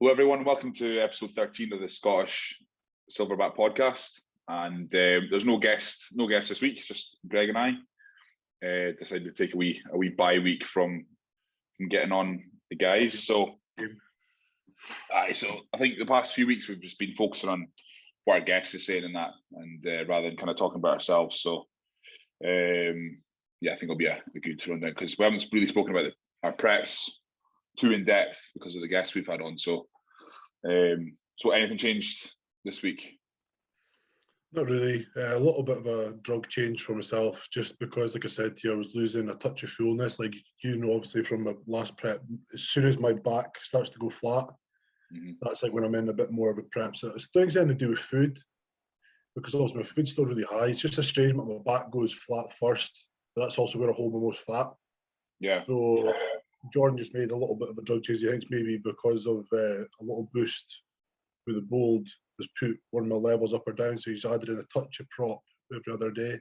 Hello everyone, welcome to episode 13 of the Scottish Silverback Podcast. And there's no guest this week. It's just Greg and I decided to take a wee bye week from getting on the guys. So I think the past few weeks we've just been focusing on what our guest is saying and that, and rather than kind of talking about ourselves. So I think it'll be a good rundown because we haven't really spoken about our preps too in depth because of the guests we've had on. So anything changed this week? Not really. A little bit of a drug change for myself, just because, like I said to you, I was losing a touch of fullness. Like, you know, obviously from my last prep, as soon as my back starts to go flat, that's like when I'm in a bit more of a prep. So it's things having to do with food, because also my food's still really high. It's just a strange amount. My back goes flat first, but that's also where I hold my most fat. Yeah. So Jordan just made a little bit of a drug change. He thinks maybe because of a little boost with the bold has put one of my levels up or down. So he's added in a touch of prop every other day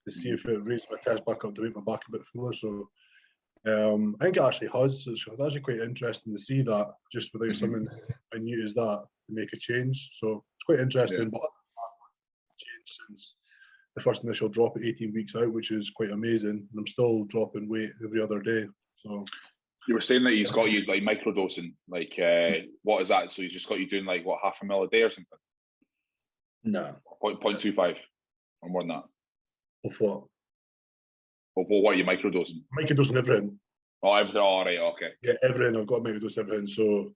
to see if it raises my test back up to make my back a bit fuller. So I think it actually has. So it's actually quite interesting to see that just without something minute as that to make a change. So it's quite interesting. Yeah. But change since the first initial drop at 18 weeks out, which is quite amazing. And I'm still dropping weight every other day. So you were saying that he's got you like microdosing, like what is that? So he's just got you doing like what, half a mil a day or something? No. 0.25 or more than that. Of what? What are you microdosing? Microdosing everything. Oh, everything. Oh, right, okay. Yeah, everything. I've got to microdose everything. So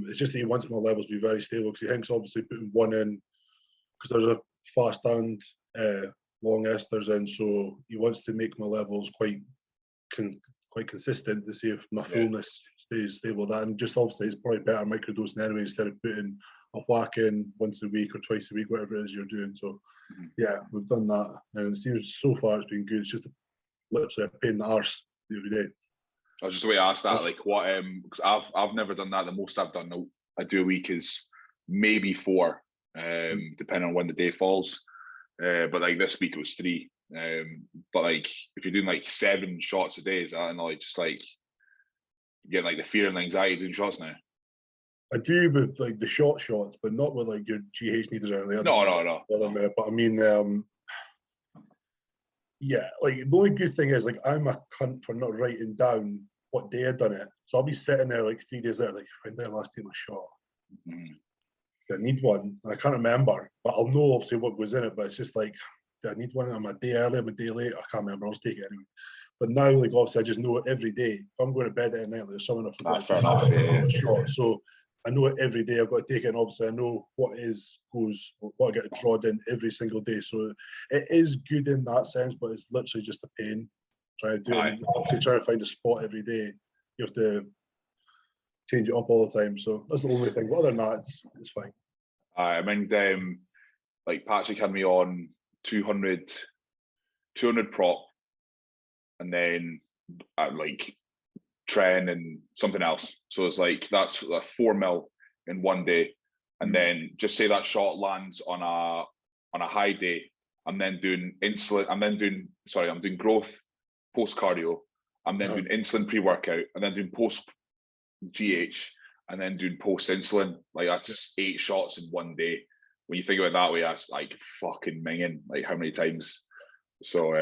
it's just that he wants my levels to be very stable because he thinks obviously putting one in, because there's a fast and long esters in, so he wants to make my levels quite consistent to see if my fullness stays stable. That, and just obviously it's probably better microdosing anyway instead of putting a whack in once a week or twice a week, whatever it is you're doing. So yeah, we've done that, and it seems so far it's been good. It's just literally a pain in the arse every day. I was just the way I asked that, like what? Because I've never done that. The most I've done I do a week is maybe 4, depending on when the day falls. But like this week it was 3. But like if you're doing like 7 shots a day, is that like just like getting like the fear and anxiety doing shots now? I do with like the shots, but not with like your GH needles or anything. No. But I mean, yeah, like the only good thing is like I'm a cunt for not writing down what day I'd done it. So I'll be sitting there like 3 days later, like when did I last take my shot? I need one. I can't remember, but I'll know obviously what goes in it. But it's just like, do I need one? I'm a day early, I'm a day late. I can't remember. I'll just take it anyway. But now, like obviously, I just know it every day. If I'm going to bed at night, there's someone I've forgotten. Fair enough. Shot. So I know it every day. I've got to take it, and obviously I know what I get drawn in every single day. So it is good in that sense, but it's literally just a pain trying to do it. Obviously, trying to find a spot every day. You have to change it up all the time. So that's the only thing. But other than that, it's fine. I mean, like Patrick had me on 200 prop, and then like tren and something else. So it's like that's 4 mil in one day, and then just say that shot lands on a high day. I'm then doing insulin. I'm doing growth post cardio. I'm then doing insulin pre workout, and then doing post GH, and then doing post insulin. Like that's 8 shots in one day. When you think about it that way, that's like fucking minging. Like how many times? So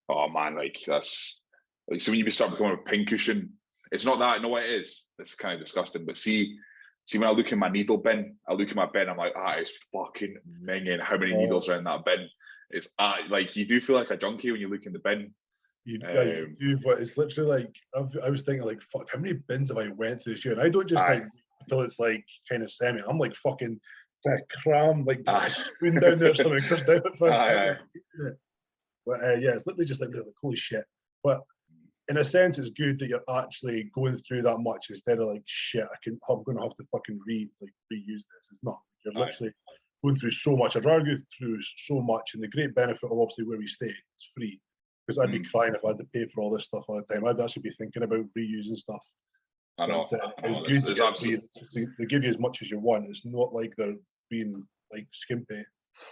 oh man, like that's like, so when you start becoming a pincushion, it's not that. I know what it is. It's kind of disgusting. But see when I look in my needle bin, I'm like, it's fucking minging. How many needles are in that bin? It's like you do feel like a junkie when you look in the bin. You do, but it's literally like I was thinking like, fuck, how many bins have I went through this year? And I don't just like until it's like kind of semi. I'm like fucking cram like a spoon down there or something, crushed down at first. But yeah, it's literally just like holy shit. But in a sense, it's good that you're actually going through that much instead of like shit. I'm going to have to fucking reuse this. It's not. You're literally going through so much. I'd rather go through so much, and the great benefit of obviously where we stay, it's free. Because I'd be crying if I had to pay for all this stuff all the time. I'd actually be thinking about reusing stuff. I know. It's good. They give you as much as you want. It's not like they're being like skimpy.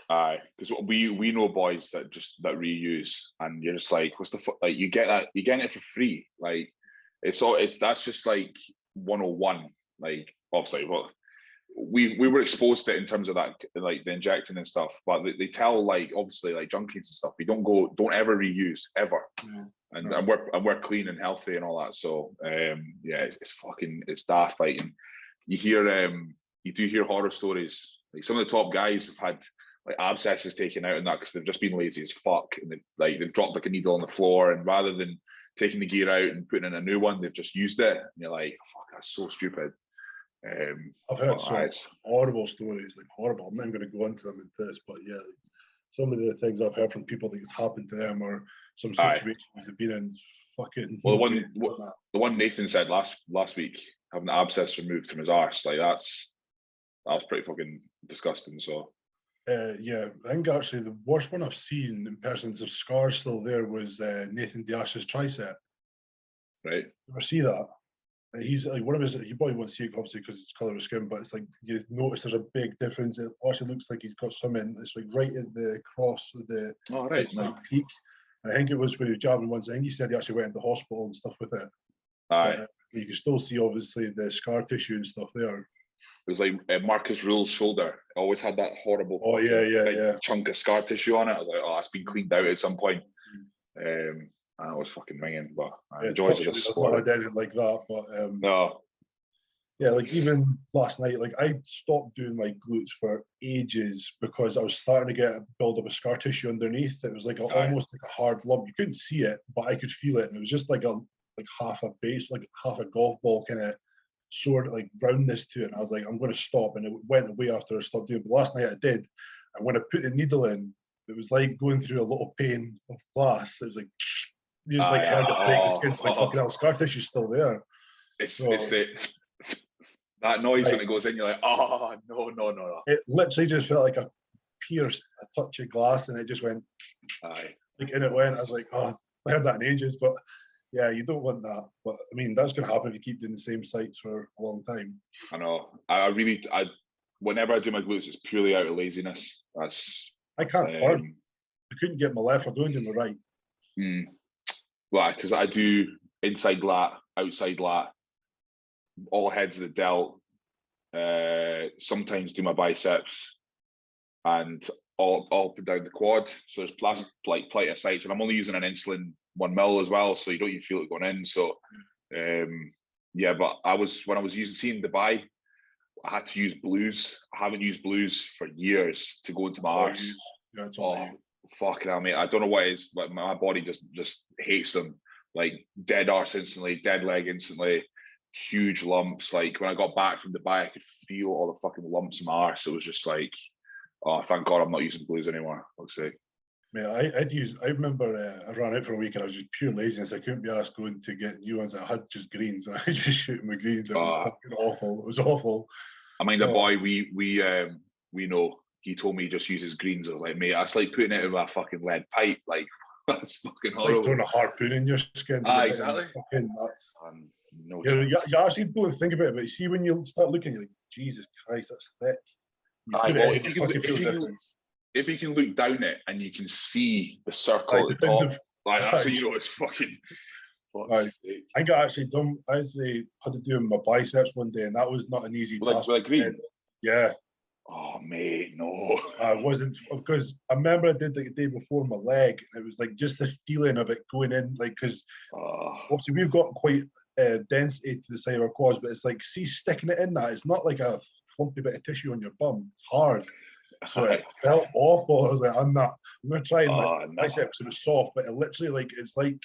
Because we know boys that reuse, and you're just like, what's the fuck? Like you getting it for free. Like that's just like 101. Like obviously, well, we were exposed to it in terms of that, like the injecting and stuff. But they tell, like, obviously, like junkies and stuff, we don't ever reuse ever. And we're clean and healthy and all that. So yeah, it's daft. Like, and you do hear horror stories. Like, some of the top guys have had like abscesses taken out and that because they've just been lazy as fuck, and they've dropped like a needle on the floor, and rather than taking the gear out and putting in a new one, they've just used it. And you're like, fuck, that's so stupid. I've heard some horrible stories, like horrible. I'm not even going to go into them in this, but yeah, like, some of the things I've heard from people that it's happened to them, or some situations they've been in, fucking. Well, the one Nathan said last week, having the abscess removed from his arse, like that was pretty fucking disgusting. So. Yeah, I think actually the worst one I've seen in person, the scar still there, was Nathan Diash's tricep. Right. Ever see that? He's like one of his. You probably won't see it obviously because it's colour of skin, but it's like you notice there's a big difference. It actually looks like he's got something. It's like right at the cross of the peak. And I think it was when he was jabbing once. I think he said he actually went into hospital and stuff with it. But, you can still see obviously the scar tissue and stuff there. It was like Marcus Rule's shoulder. It always had that horrible chunk of scar tissue on it. I was like, oh, it's been cleaned out at some point. I was fucking ringing, but I enjoyed it. I've not heard anything like that, but no. Yeah, like even last night, like I stopped doing my glutes for ages because I was starting to build up a scar tissue underneath. It was like almost like a hard lump. You couldn't see it, but I could feel it, and it was just like half a base, like half a golf ball kind of sort of like roundness to it. And I was like, I'm going to stop, and it went away after I stopped doing it. But last night I did, and when I put the needle in, it was like going through a little pane of glass. It was like you just like heard it break the skin. It's like fucking hell, scar tissue's still there. It's that noise when it goes in. You're like, oh no. It literally just felt like a pierced a touch of glass, and it just went. Like in it went. I was like, oh, I heard that in ages, but yeah, you don't want that. But I mean, that's going to happen if you keep doing the same sites for a long time. I know. I whenever I do my glutes, it's purely out of laziness. I can't turn. I couldn't get my left. I'm going to my right. Well, because I do inside lat, outside lat, all heads of the delt. Sometimes do my biceps, and all up and down the quad. So there's plenty of sites, and I'm only using an insulin 1 mil as well, so you don't even feel it going in. So yeah, but when I was seeing Dubai, I had to use blues. I haven't used blues for years to go into my arse. Fucking hell, mate. I don't know what it is. Like, my body just hates them. Like, dead arse instantly, dead leg instantly, huge lumps. Like, when I got back from Dubai, I could feel all the fucking lumps in my arse. It was just like, oh, thank God I'm not using blues anymore, I'll say. Yeah, I remember I ran out for a week and I was just pure laziness. I couldn't be asked going to get new ones. I had just greens and I was just shooting my greens. It was fucking awful. It was awful. I mind a boy we know, he told me he just uses greens. I was like, mate, that's like putting it in a fucking lead pipe. Like, that's fucking horrible. Like throwing a harpoon in your skin. Exactly. Fucking nuts. You actually don't think about it, but you see when you start looking, you're like, Jesus Christ, that's thick. Well, if you can look down it and you can see the circle at the top, that's how you know it's fucking. I think I actually had to do my biceps one day, and that was not an easy task. Like green? Yeah. Oh, mate, no. I wasn't, because I remember I did like the day before my leg, and it was like just the feeling of it going in, like, because obviously we've got quite density to the side of our quads, but it's like, see, sticking it in that, it's not like a flumpy bit of tissue on your bum, it's hard. So it felt awful. I was like, I'm going to try and biceps, it was soft, but it literally, like, it's like,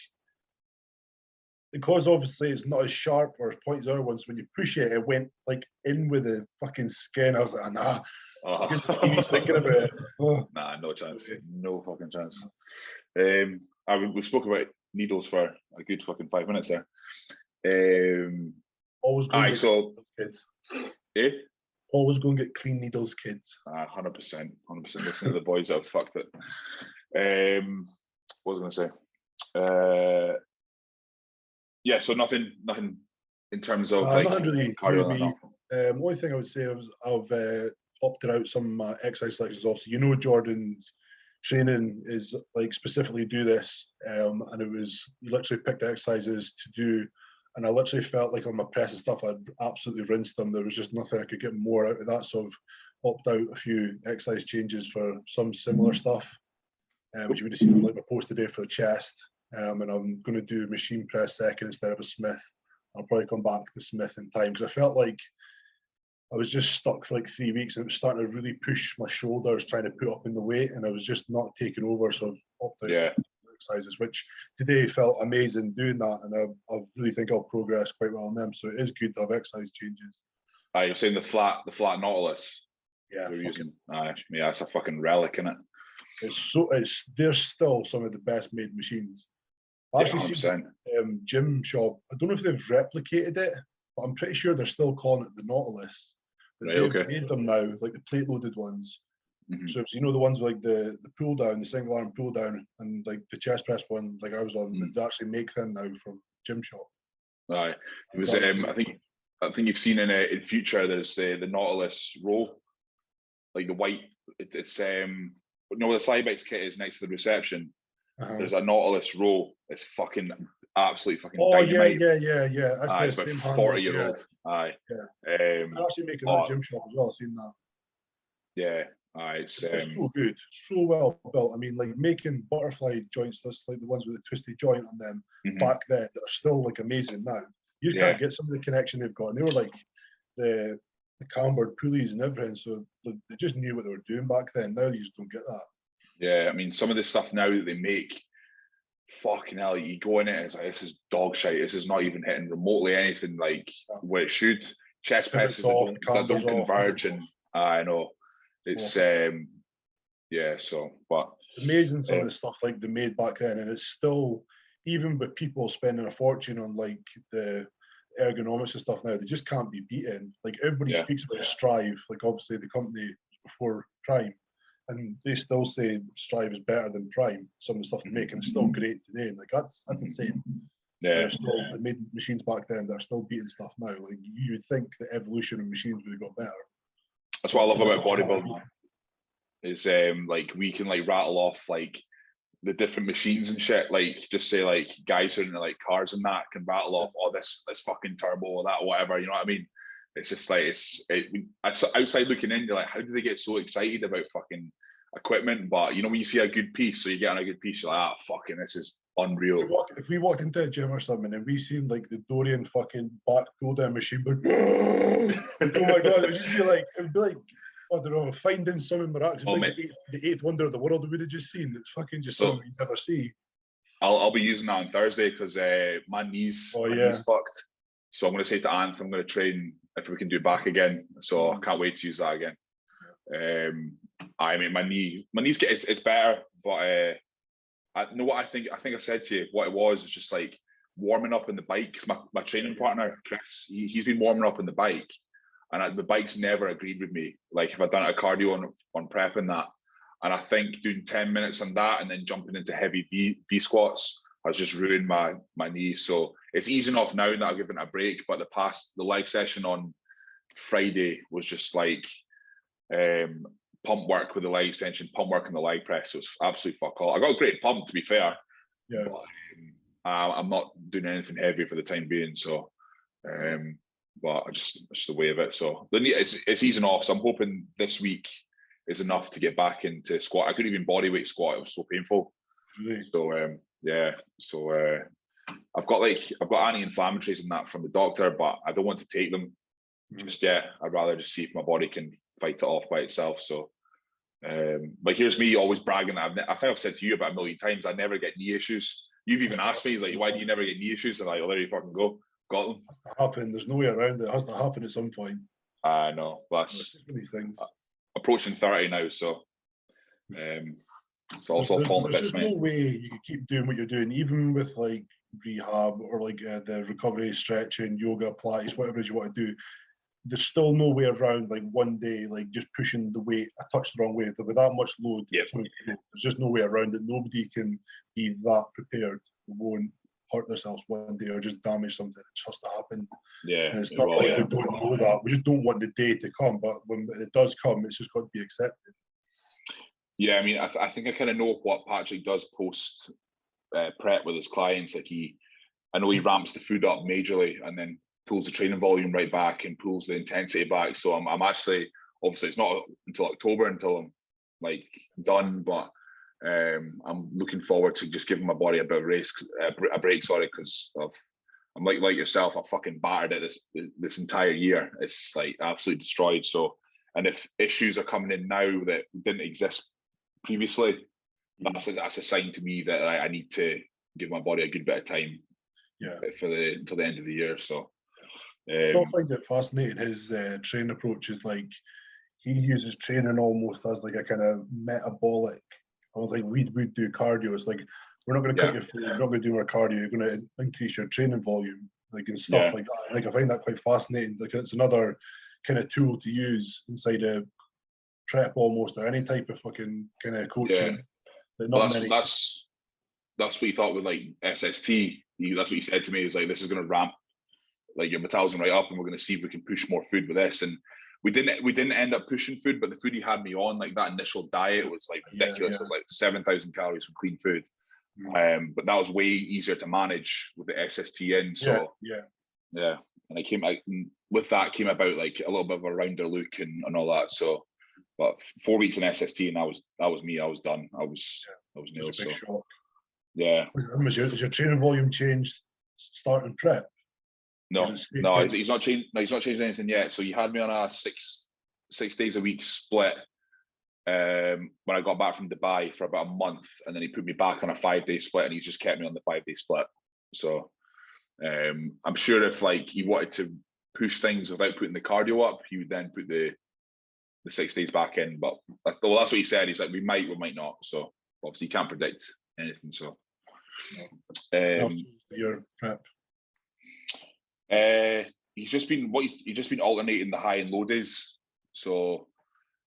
because obviously it's not as sharp or as pointy as other ones, when you push it, it went like in with the fucking skin. I was like, nah. I was thinking about it. Nah, no chance. No fucking chance. We spoke about needles for a good fucking 5 minutes there. Always go and get kids. Always go and get clean needles, kids. 100%. Listen to the boys that have fucked it. What was I going to say? Yeah, so nothing in terms of like not really cardio. Only thing I would say is I've opted out some exercise selections also. You know, Jordan's training is like specifically do this, and it was literally picked exercises to do And I literally felt like on my press and stuff, I'd absolutely rinsed them. There was just nothing I could get more out of that. So I've opted out a few exercise changes for some similar stuff, which you would have seen on like my post today for the chest. And I'm going to do machine press second instead of a Smith. I'll probably come back to Smith in time because I felt like I was just stuck for like 3 weeks and it was starting to really push my shoulders trying to put up in the weight, and I was just not taking over. So I've opted out for exercises, which today felt amazing doing that, and I really think I'll progress quite well on them. So it is good to have exercise changes. You're saying the flat Nautilus? Yeah, you're using. Yeah, it's a fucking relic, isn't it? They're still some of the best made machines. I actually seen gym shop. I don't know if they've replicated it, but I'm pretty sure they're still calling it the Nautilus. But they've made them now, like the plate loaded ones. Mm-hmm. So you know the ones with like the pull down, the single arm pull down, and like the chest press one, like I was on. Mm-hmm. They actually make them now from gym shop. It was. I think you've seen in future. There's the Nautilus row, like the white. It's the Cybex kit is next to the reception. Uh-huh. There's a Nautilus row. It's fucking absolutely fucking dynamite. Yeah. It's about 40-year-old. Yeah. They're actually making that gym shop as well. I've seen that. Yeah. It's so good, so well built. I mean, like making butterfly joints, just like the ones with the twisted joint on them back then, that are still like amazing now. You just can't get some of the connection they've got. And they were like the cambered pulleys and everything, so they just knew what they were doing back then. Now you just don't get that. Yeah, I mean, some of the stuff now that they make, fucking hell, you go in it and it's like, this is dog shite. This is not even hitting remotely anything like where it should. Chest presses that don't converge, and I know it's but amazing some of the stuff like they made back then, and it's still, even with people spending a fortune on like the ergonomics and stuff now, they just can't be beaten. Like everybody speaks about Strive, like obviously the company before Prime, and they still say Strive is better than Prime. Some of the stuff they make, and it's still great today. Like that's insane. Yeah, they made machines back then that are still beating stuff now. Like you would think the evolution of machines would have got better. That's what I love about bodybuilding. Is like we can like rattle off like the different machines and shit. Like just say like guys who are in like cars and that can rattle off, this fucking turbo or that, whatever. You know what I mean? It's just like it's outside looking in, you're like, how do they get so excited about fucking equipment? But you know, when you see a good piece, so you get on a good piece, you're like, fucking, this is unreal. If we walked into a gym or something and we seen like the Dorian fucking back pull down machine, but oh my god, it'd be like I don't know, finding something miraculous, like the eighth wonder of the world we would have just seen. It's fucking just something you'd never see. I'll be using that on Thursday because my knees fucked. So I'm going to say to Anth, I'm going to train if we can do it back again. So I can't wait to use that again. I mean, my knees get it's better, but I know what I think I said to you what it was. It's just like warming up in the bike. Cause my training partner Chris, he's been warming up in the bike, and the bike's never agreed with me. Like if I've done a cardio on prep and that, and I think doing 10 minutes on that and then jumping into heavy V squats has just ruined my knees. So it's easing off now that I've given it a break. But the leg session on Friday was just like pump work with the leg extension, pump work on the leg press. It was absolutely fuck all. I got a great pump, to be fair. Yeah. But, I'm not doing anything heavy for the time being. So, but it's the way of it. So it's easing off. So I'm hoping this week is enough to get back into squat. I couldn't even bodyweight squat. It was so painful. Really? So So I've got anti-inflammatories and that from the doctor, but I don't want to take them just yet. I'd rather just see if my body can fight it off by itself. So, but here's me always bragging. I think I've said to you about a million times, I never get knee issues. You've even asked me, like, why do you never get knee issues? And there you fucking go. Got them. It has to happen. There's no way around it. It has to happen at some point. I know. That's things. Approaching 30 now, so it's also falling a bit. There's no way you can keep doing what you're doing, even with like rehab or like the recovery, stretching, yoga, Pilates, whatever it is you want to do. There's still no way around like one day, like just pushing the weight a touch the wrong way. With that much load, there's just no way around it. Nobody can be that prepared. They won't hurt themselves one day or just damage something. It has to happen. Yeah. And it's not we don't know that. We just don't want the day to come. But when it does come, it's just got to be accepted. Yeah, I mean, I think I kind of know what Patrick does post prep with his clients. Like I know he ramps the food up majorly and then pulls the training volume right back and pulls the intensity back. So I'm actually, obviously it's not until October until I'm like done, but I'm looking forward to just giving my body a bit of a break, sorry, because I'm like yourself, I fucking battered it this entire year. It's like absolutely destroyed. So, and if issues are coming in now that didn't exist previously, that's a sign to me that I need to give my body a good bit of time. Yeah. Until the end of the year. So I still find it fascinating. His training approach is like he uses training almost as like a kind of metabolic. I was like, we do cardio. It's like we're not going to cut your food. We're not going to do more cardio. You're going to increase your training volume, like and stuff like that. Like I find that quite fascinating. Like it's another kind of tool to use inside a prep almost, or any type of fucking kind of coaching. That's what he thought with like SST. That's what he said to me. He was like, this is going to ramp like your metabolism right up, and we're going to see if we can push more food with this. And we didn't end up pushing food, but the food he had me on, like that initial diet was like ridiculous. It was like 7,000 calories from clean food. But that was way easier to manage with the SST in. So yeah. And with that came about like a little bit of a rounder look and all that. So, but 4 weeks in SST, and that was me. I was done. I was nailed. Big shock. Yeah. Has your training volume changed starting prep? No, he's not changed. No, he's not changed anything yet. So you had me on a six days a week split when I got back from Dubai for about a month, and then he put me back on a 5-day split, and he just kept me on the 5-day split. So I'm sure if like he wanted to push things without putting the cardio up, he would then put the 6 days back in. But that's what he said. He's like, we might not. So obviously you can't predict anything. So your prep. He's just been alternating the high and low days. So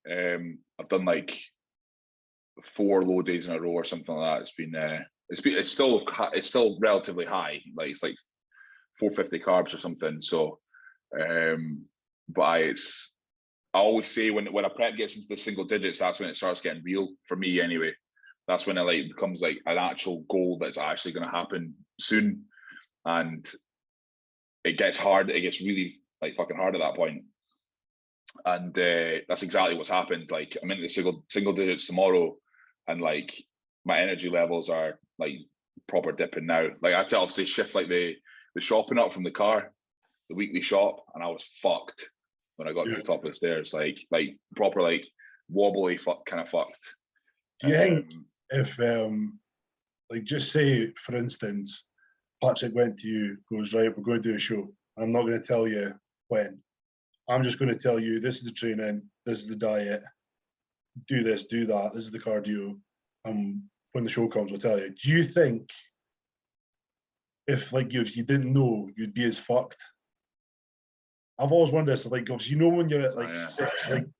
I've done like 4 low days in a row or something like that. It's still relatively high. Like it's like 450 carbs or something. So but I always say when a prep gets into the single digits, that's when it starts getting real for me anyway. That's when it like becomes like an actual goal that's actually going to happen soon, and it gets hard. It gets really like fucking hard at that point, and that's exactly what's happened. Like I'm in the single digits tomorrow, and like my energy levels are like proper dipping now. Like I had to obviously shift like the shopping up from the car, the weekly shop, and I was fucked when I got to the top of the stairs. Like proper like wobbly kind of fucked. Do you think if like just say for instance Patrick went to you, goes, right, we're going to do a show, I'm not going to tell you when, I'm just going to tell you this is the training, this is the diet, do this, do that, this is the cardio, when the show comes we'll tell you. Do you think if like you didn't know, you'd be as fucked? I've always wondered this, like obviously you know when you're at like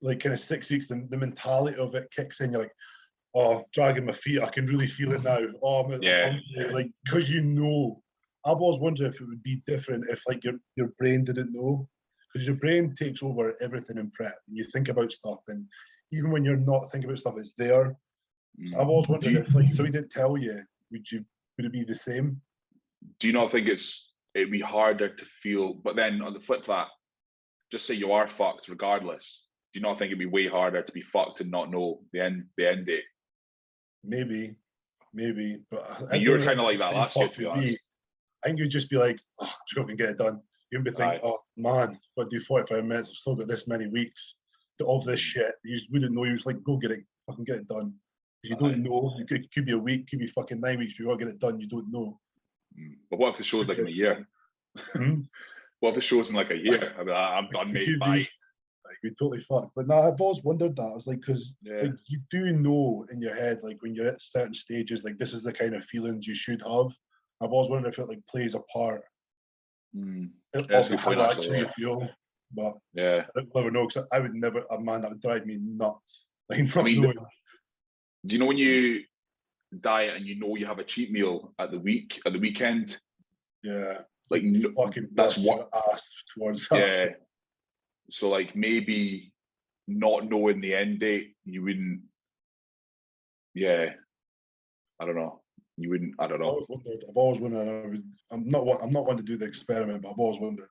like kind of 6 weeks, the mentality of it kicks in, you're like, oh, dragging my feet, I can really feel it now. Oh, like because you know. I've always wondered if it would be different if like your brain didn't know, because your brain takes over everything in prep. And you think about stuff, and even when you're not thinking about stuff, it's there. So I've always wondered if like somebody didn't tell you, would it be the same? Do you not think it'd be harder to feel? But then on the flip of that, just say you are fucked regardless. Do you not think it'd be way harder to be fucked and not know the end date? Maybe, but you're kind of like that last year, to be honest. I think you'd just be like, oh, I'm just going to get it done. You'd be thinking, oh man, I've got to do 45 minutes. I've still got this many weeks of this shit. You just wouldn't know. You just like, go fucking get it done. Because you don't know. It could be a week, could be fucking 9 weeks. But you got to get it done. You don't know. But what if the show's like in a year? What if the show's in like a year? I mean, I'm done, mate. Bye. Like, we totally fucked. But no, I've always wondered that. I was like, because like you do know in your head, like when you're at certain stages, like this is the kind of feelings you should have. I've always wondered if it like plays a part. That's a good point, actually you feel. But I don't never know, because I would never, a man that would drive me nuts. Like, I mean, do you know when you diet and you know you have a cheat meal at the weekend? Yeah. Like fucking that's what ass towards that. Yeah. So like maybe not knowing the end date, you wouldn't. Yeah. I don't know. you wouldn't. I don't I've know. always wondered. I've always wondered. I'm not one to do the experiment, but I've always wondered.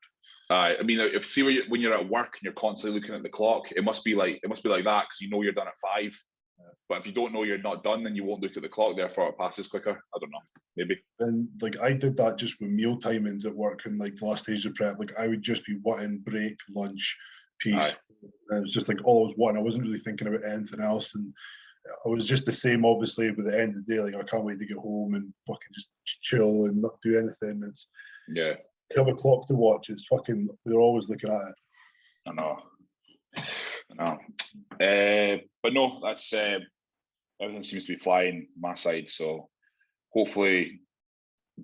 I mean, if when you're at work and you're constantly looking at the clock, it must be like that because you know you're done at 5. But if you don't know you're not done, then you won't look at the clock. Therefore, it passes quicker. I don't know. Maybe. And like I did that just with meal timings at work and like the last stage of prep. Like I would just be wanting break, lunch, peace. And it was just like all I was wanting. I wasn't really thinking about anything else. And I was just the same, obviously, by the end of the day. Like I can't wait to get home and fucking just chill and not do anything. It's yeah. You have a clock to watch. It's fucking. They're always looking at it. I know. But no, that's everything seems to be flying my side. So hopefully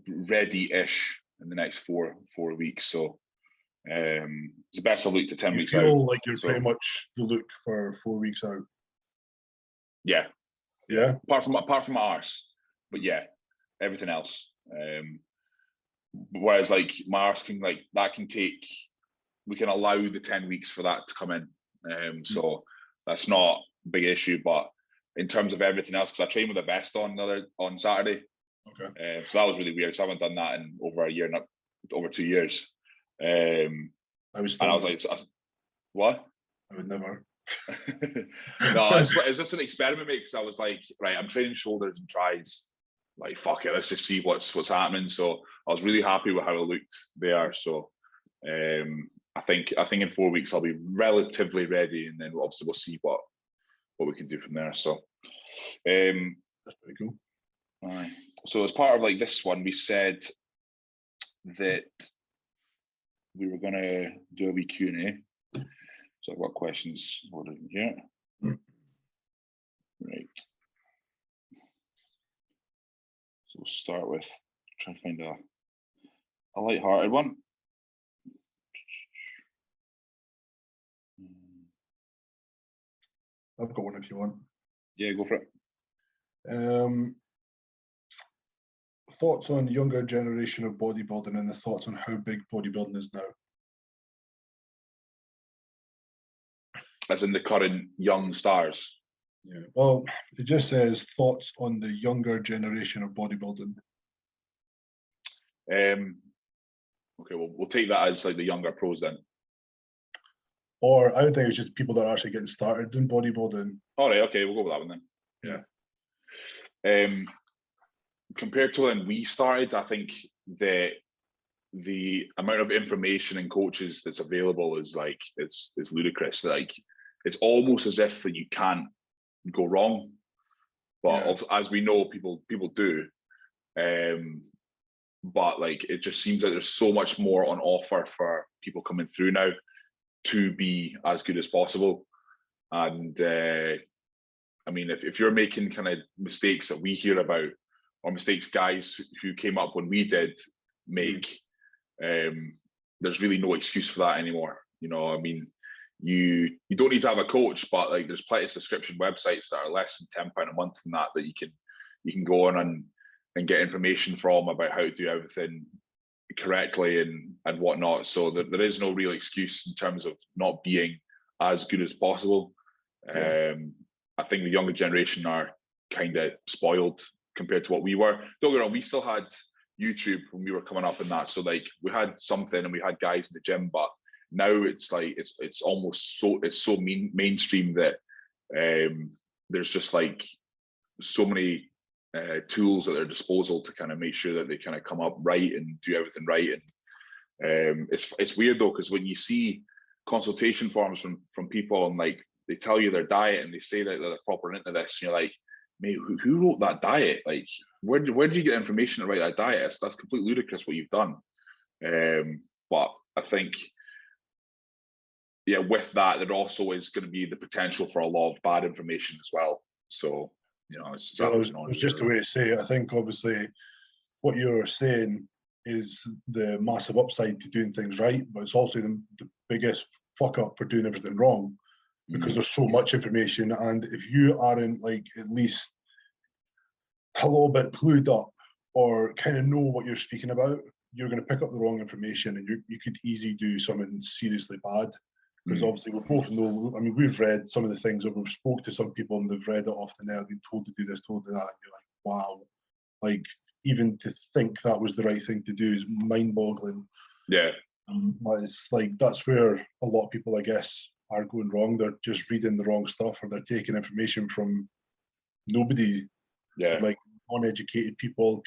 ready-ish in the next four weeks. So it's the best I've looked at 10 weeks out. You feel like you're pretty much the look for 4 weeks out. Yeah. Yeah. Apart from my arse, but yeah, everything else. Whereas like my arse can take. We can allow the 10 weeks for that to come in. So that's not a big issue. But in terms of everything else, because I trained with the best on Saturday. Okay. So that was really weird. So I haven't done that in over a year, not over 2 years. I was like, what? I would never. No, it's just an experiment, mate. Because I was like, right, I'm training shoulders and tries. Like, fuck it, let's just see what's happening. So I was really happy with how it looked there. So I think in 4 weeks I'll be relatively ready, and then obviously we'll see what we can do from there. So that's pretty cool. So as part of like this one, we said that we were going to do a wee Q&A. So I've got questions ordered in here. Right. So we'll start with trying to find a light-hearted one. I've got one if you want. Yeah, go for it. Thoughts on younger generation of bodybuilding and the thoughts on how big bodybuilding is now? As in the current young stars? Yeah. Well, it just says thoughts on the younger generation of bodybuilding. Okay, well, we'll take that as like the younger pros then. Or I would think it's just people that are actually getting started in bodybuilding. All right, okay, we'll go with that one then. Yeah. Compared to when we started, I think that the amount of information and coaches that's available is like it's ludicrous. Like it's almost as if that you can't go wrong, but as we know, people do. But like it just seems like there's so much more on offer for people coming through now to be as good as possible. And I mean, if you're making kind of mistakes that we hear about, or mistakes guys who came up when we did make, there's really no excuse for that anymore. You know, I mean, you don't need to have a coach, but like there's plenty of subscription websites that are less than £10 a month than that you can go on and get information from about how to do everything correctly and whatnot. So there is no real excuse in terms of not being as good as possible. I think the younger generation are kind of spoiled compared to what we were. Don't get me wrong, we still had YouTube when we were coming up in that. So like we had something and we had guys in the gym, but now it's like it's almost so mainstream that there's just like so many tools at their disposal to kind of make sure that they kind of come up right and do everything right. And it's weird though, because when you see consultation forms from people and like they tell you their diet and they say that they're proper into this, and you're like, mate, who wrote that diet? Like, where did you get information to write that diet? That's completely ludicrous what you've done. But I think, with that, there also is going to be the potential for a lot of bad information as well. So, you know, it's I was just a way to say it. I think obviously what you're saying is the massive upside to doing things right, but it's also the biggest fuck up for doing everything wrong, because there's so much information, and if you aren't like at least a little bit clued up or kind of know what you're speaking about, you're going to pick up the wrong information, and you could easily do something seriously bad. Because obviously we both know, I mean, we've read some of the things, or we've spoke to some people and they've read it off the net, been told to do this, told to that, and you're like, wow, Like, even to think that was the right thing to do is mind-boggling. Yeah. It's like, that's where a lot of people, I guess, are going wrong. They're just reading the wrong stuff, or they're taking information from nobody. Yeah. Like uneducated people.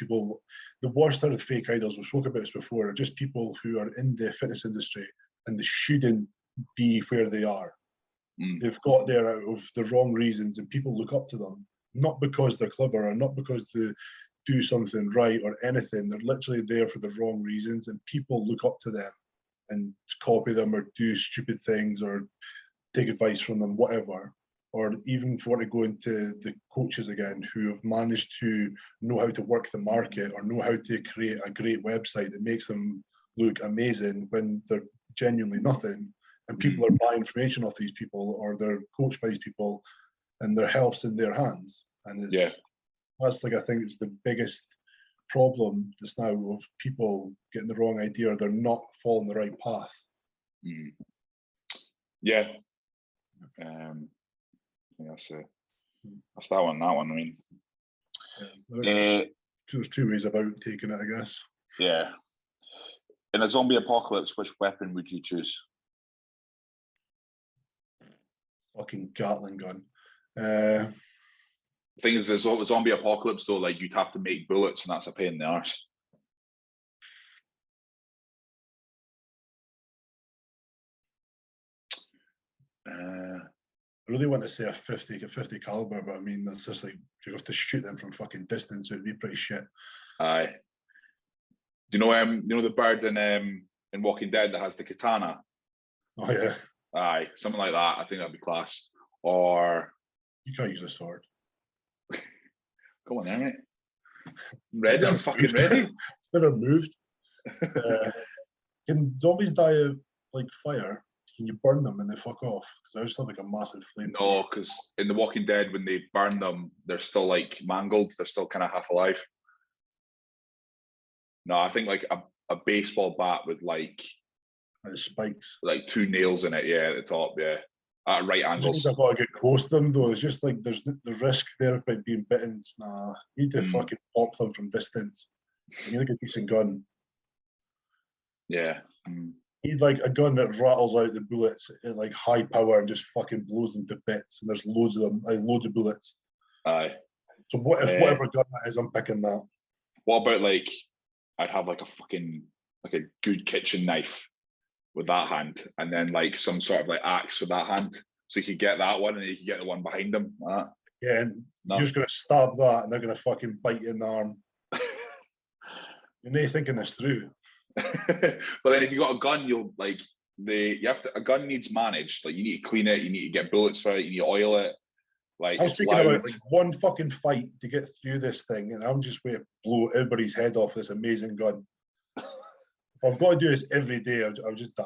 The worst out of fake idols, we spoke about this before, are just people who are in the fitness industry and they shouldn't be where they are. They've got there out of the wrong reasons, and people look up to them, not because they're clever or not because they do something right or anything. They're literally there for the wrong reasons, and people look up to them and copy them or do stupid things or take advice from them, whatever. Or even if you want to go into the coaches again, who have managed to know how to work the market or know how to create a great website that makes them look amazing when they're genuinely nothing. And people are buying information off these people, or they're coached by these people, and their health's in their hands. And that's like, I think it's the biggest problem just now of people getting the wrong idea, or they're not following the right path. Yeah. I think that's that one. I mean, there's two ways about taking it, I guess. Yeah. In a zombie apocalypse, which weapon would you choose? Fucking Gatling gun. The thing is, there's a zombie apocalypse though, like you'd have to make bullets, and that's a pain in the arse. I really want to say a 50 caliber, but I mean, that's just like, you have to shoot them from fucking distance. It'd be pretty shit. Aye. Do you know the bird in Walking Dead that has the katana? Oh yeah. Aye, something like that. I think that'd be class. Or you can't use a sword. Come on, then, mate. I'm ready. I'm fucking ready. It's never moved. Can zombies die of like fire? Can you burn them and they fuck off? Because I just have like a massive flame. No, because in The Walking Dead, when they burn them, they're still like mangled. They're still kind of half alive. No, I think like a baseball bat with like spikes, like 2 nails in it. Yeah, at the top. Yeah, at right angles. I've got to get close to them though. It's just like there's the risk there about being bitten. Nah, you need to fucking pop them from distance. You need like a decent gun. Yeah. You need like a gun that rattles out the bullets at like high power and just fucking blows them to bits. And there's loads of them, like loads of bullets. Aye. So whatever gun that is, I'm picking that. What about like, I'd have like a good kitchen knife with that hand, and then like some sort of like axe with that hand, so you could get that one and you could get the one behind them. Yeah, and you're just gonna stab that, and they're gonna fucking bite you in the arm. You're not thinking this through. But then if you got a gun, a gun needs managed. Like you need to clean it, you need to get bullets for it, you need to oil it. Like I was thinking about like one fucking fight to get through this thing, and I'm just going to blow everybody's head off this amazing gun. If I've got to do this every day, I'll just die.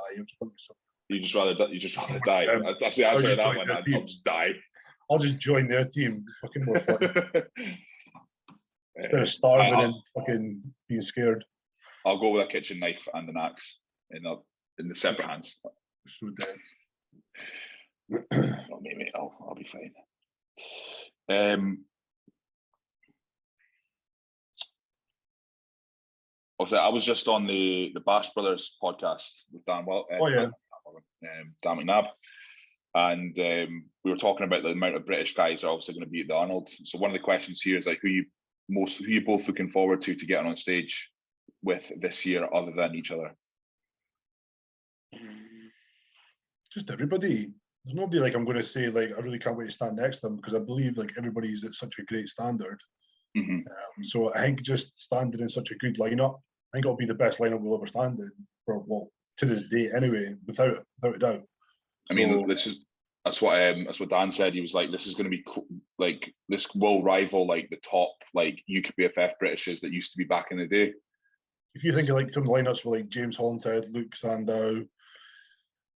You just rather die. That's the answer to that one. I'll just die. I'll just join their team. It's fucking more fun. Instead of starving and fucking being scared. I'll go with a kitchen knife and an axe in the separate hands. So dead. Not me, mate. I'll be fine. I was just on the Bash Brothers podcast with Dan McNabb, and we were talking about the amount of British guys are obviously going to be at the Arnold. So one of the questions here is like, who you both looking forward to getting on stage with this year, other than each other? Just everybody. There's nobody like I'm going to say like I really can't wait to stand next to them, because I believe like everybody's at such a great standard. So I think just standing in such a good lineup, I think it'll be the best lineup we'll ever stand in to this day anyway, without a doubt. I mean, that's what Dan said. He was like, this is going to be like, this will rival like the top like UKBFF Britishes that used to be back in the day. If you think of like some lineups for like James Hollinshead, Luke Sandow,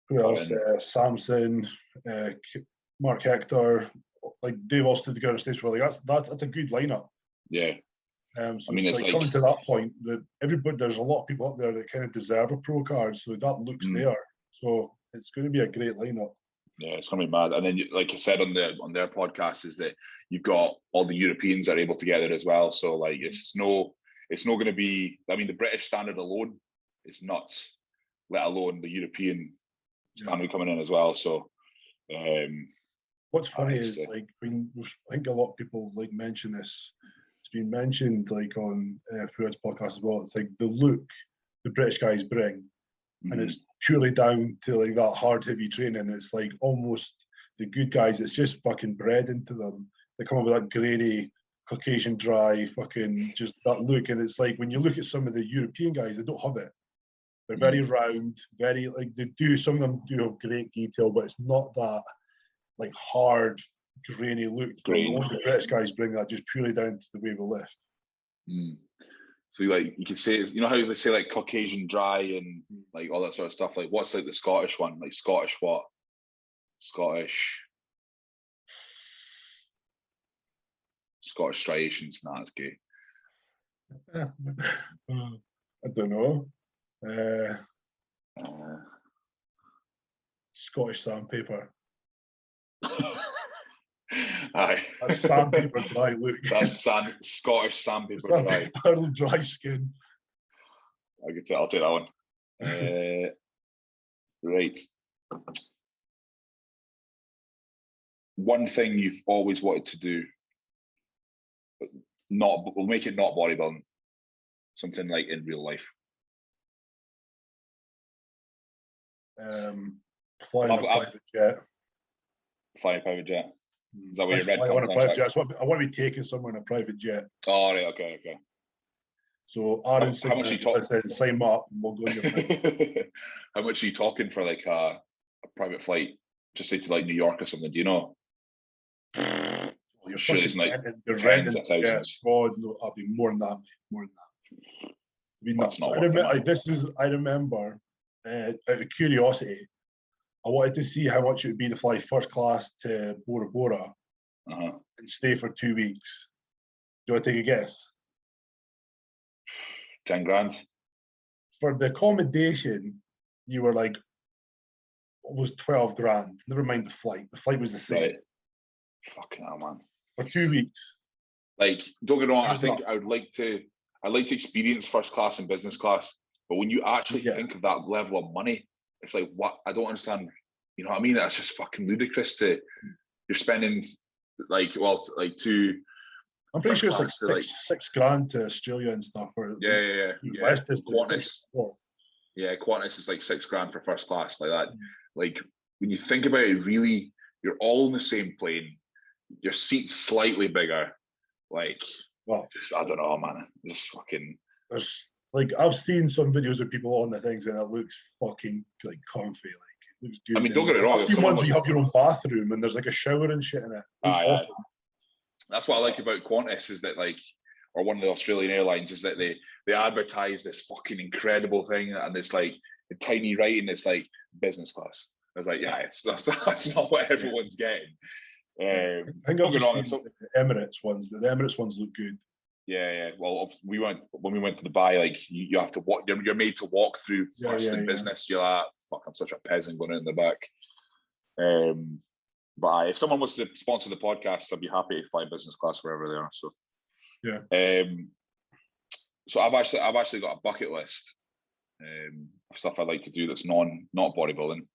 who else? Samson, Mark Hector, like they've all stood together on stage for like that's a good lineup. Yeah. So I mean, it's like coming to that point that there's a lot of people up there that kind of deserve a pro card, so that looks there. So it's going to be a great lineup. Yeah, it's gonna be mad. And then, like I said on their podcast, is that you've got all the Europeans are able to get there as well. So like, it's not going to be. I mean, the British standard alone is nuts, let alone the European standard coming in as well. So, what's funny is like when I think a lot of people like mention this. It's been mentioned like on Fuad's podcast as well. It's like the look the British guys bring, and it's purely down to like that hard, heavy training. It's like almost the good guys. It's just fucking bred into them. They come up with that grainy, Caucasian, dry, fucking just that look. And it's like when you look at some of the European guys, they don't have it. They're very round, very like they do. Some of them do have great detail, but it's not that like hard, grainy look. The British guys bring that just purely down to the way we lift. So like you could say, you know how they say like Caucasian dry and like all that sort of stuff. Like what's like the Scottish one? Like Scottish what? Scottish striations. Nah, it's gay. I don't know. Scottish sandpaper. Aye. That's sandpaper dry look. That's Scottish sandpaper dry. Dry skin. I'll take that one. Right. One thing you've always wanted to do, but we'll make it not bodybuilding. Something like in real life. Flying a private jet. Flying a private jet. Is that what you read? I want a private jet. I want to be taking somewhere in a private jet. Oh, right, okay. So Aaron how much are you talking? Said, sign up and we'll go in your How much are you talking for like a private flight? Just say to like New York or something, do you know? You're sure it's like tens of thousands. God, no, I'll be more than that. I mean, that's not I remember out of curiosity, I wanted to see how much it would be to fly first class to Bora Bora and stay for 2 weeks. Do you want to take a guess? 10 grand. For the accommodation, you were like almost 12 grand. Never mind the flight. The flight was the same. Right. Fucking hell, man. For 2 weeks. Like, don't get me wrong, I think I'd like to experience first class and business class, but when you actually think of that level of money, it's like, what? I don't understand. You know what I mean? That's just fucking ludicrous. You're spending I'm pretty sure it's like six grand to Australia and stuff. Yeah. West is Qantas. Yeah, Qantas is like 6 grand for first class, like that. Like when you think about it, really, you're all in the same plane. Your seat's slightly bigger. Like, I don't know, man. Just fucking. There's like I've seen some videos of people on the things, and it looks fucking like comfy. Like it looks good. I mean, don't get it wrong. I've seen ones where you have your own bathroom and there's like a shower and shit in it. Awesome. That's what I like about Qantas is that or one of the Australian airlines is that they advertise this fucking incredible thing and it's like a tiny writing. It's like business class. I was like, that's not what everyone's getting. I think I've just seen the Emirates ones. The Emirates ones look good. Yeah. Well, when we went to Dubai, like you have to walk. You're made to walk through first in business. You're like, fuck, I'm such a peasant going in the back. But if someone was to sponsor the podcast, I'd be happy to fly business class wherever they are. So yeah. So I've actually got a bucket list of stuff I'd like to do that's not bodybuilding.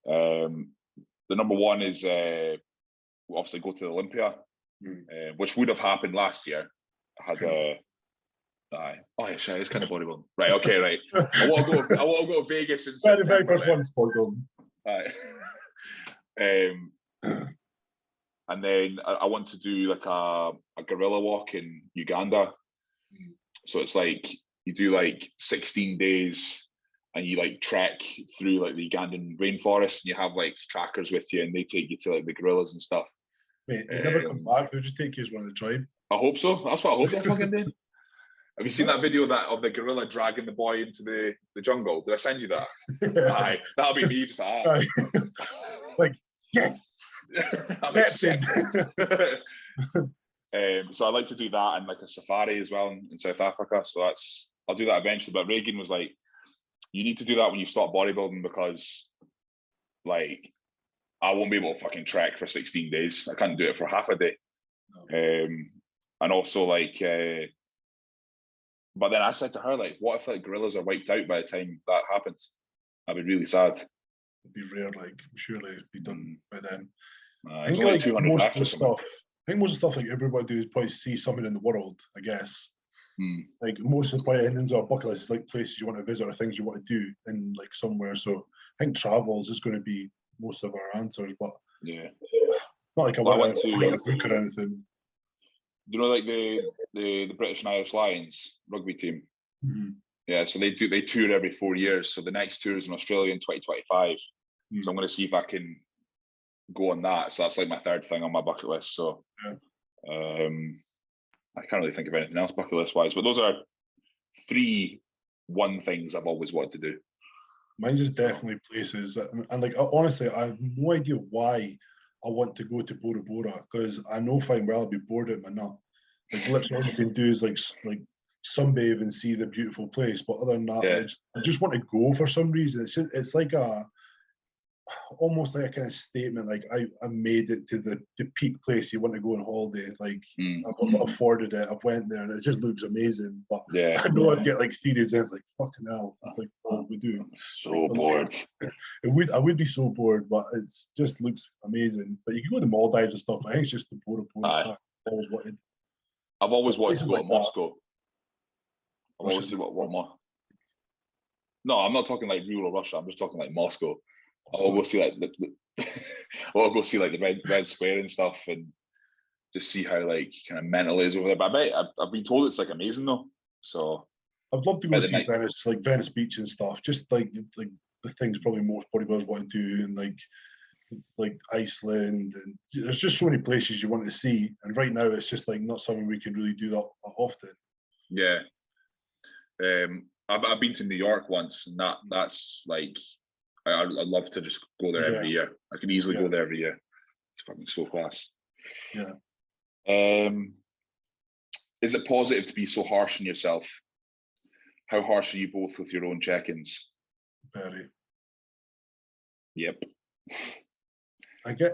The number one is obviously go to the Olympia, which would have happened last year. I had it's kind of bodybuilding. Right, okay, right. I want to go to Vegas in September. The very first one's bodybuilding. And then I want to do like a gorilla walk in Uganda. So it's like you do like 16 days and you like trek through like the Ugandan rainforest and you have like trackers with you and they take you to like the gorillas and stuff. Mate, they never come back. They'll just take you as one of the tribe. I hope so. That's what I hope they fucking did. Have you seen that video of the gorilla dragging the boy into the jungle? Did I send you that? Aye, that'll be me just like, yes. Accepted. So I'd like to do that and like a safari as well in South Africa. So I'll do that eventually. But Reagan was like, you need to do that when you stop bodybuilding because like I won't be able to fucking trek for 16 days. I can't do it for half a day. No. And also like, but then I said to her, like, what if like gorillas are wiped out by the time that happens? I'd be really sad. It'd be rare, like surely it'd be done by then. I It's think only like 200 most of left the or something. stuff. I think most of the stuff like everybody do is probably see something in the world, I guess. Like most of the probably endings of our bucket list is like places you want to visit or things you want to do in like somewhere. So I think travels is going to be most of our answers, but yeah, not like I well, want to write a book or anything. You know, like the British and Irish Lions rugby team. Yeah, so they tour every 4 years. So the next tour is in Australia in 2025. So I'm going to see if I can go on that. So that's like my third thing on my bucket list. So I can't really think of anything else bucket list wise, but those are 3 things I've always wanted to do. Mine's is definitely places, and like honestly, I have no idea why I want to go to Bora Bora, because I know fine well I'll be bored out my nut. Like literally all you can do is like sunbathe and see the beautiful place, but other than that, I just want to go for some reason. It's like almost like a kind of statement, like I made it to the peak place you want to go on holiday. Like I've afforded it, I've went there and it just looks amazing. But I know I'd get like 3 days in, it's like fucking hell. It's like what we do. I'm so bored. I would be so bored, but it just looks amazing. But you can go to Maldives and stuff. I think it's just the Bora Bora stuff I've always wanted. I've always wanted to go to Moscow. I've always Russia. what more? No, I'm not talking like rural Russia. I'm just talking like Moscow. I'll go see like I'll go see like the Red Square and stuff, and just see how like kind of mental it is over there. But I've been told it's like amazing though. So I'd love to go see Venice, like Venice Beach and stuff. Just like the things probably most bodybuilders want to do, and like Iceland, and there's just so many places you want to see. And right now, it's just like not something we can really do that often. Yeah. I've been to New York once, and that's like I'd love to just go there every year. I can easily go there every year. It's fucking so class. Yeah. Is it positive to be so harsh on yourself? How harsh are you both with your own check-ins? Very. Yep. I get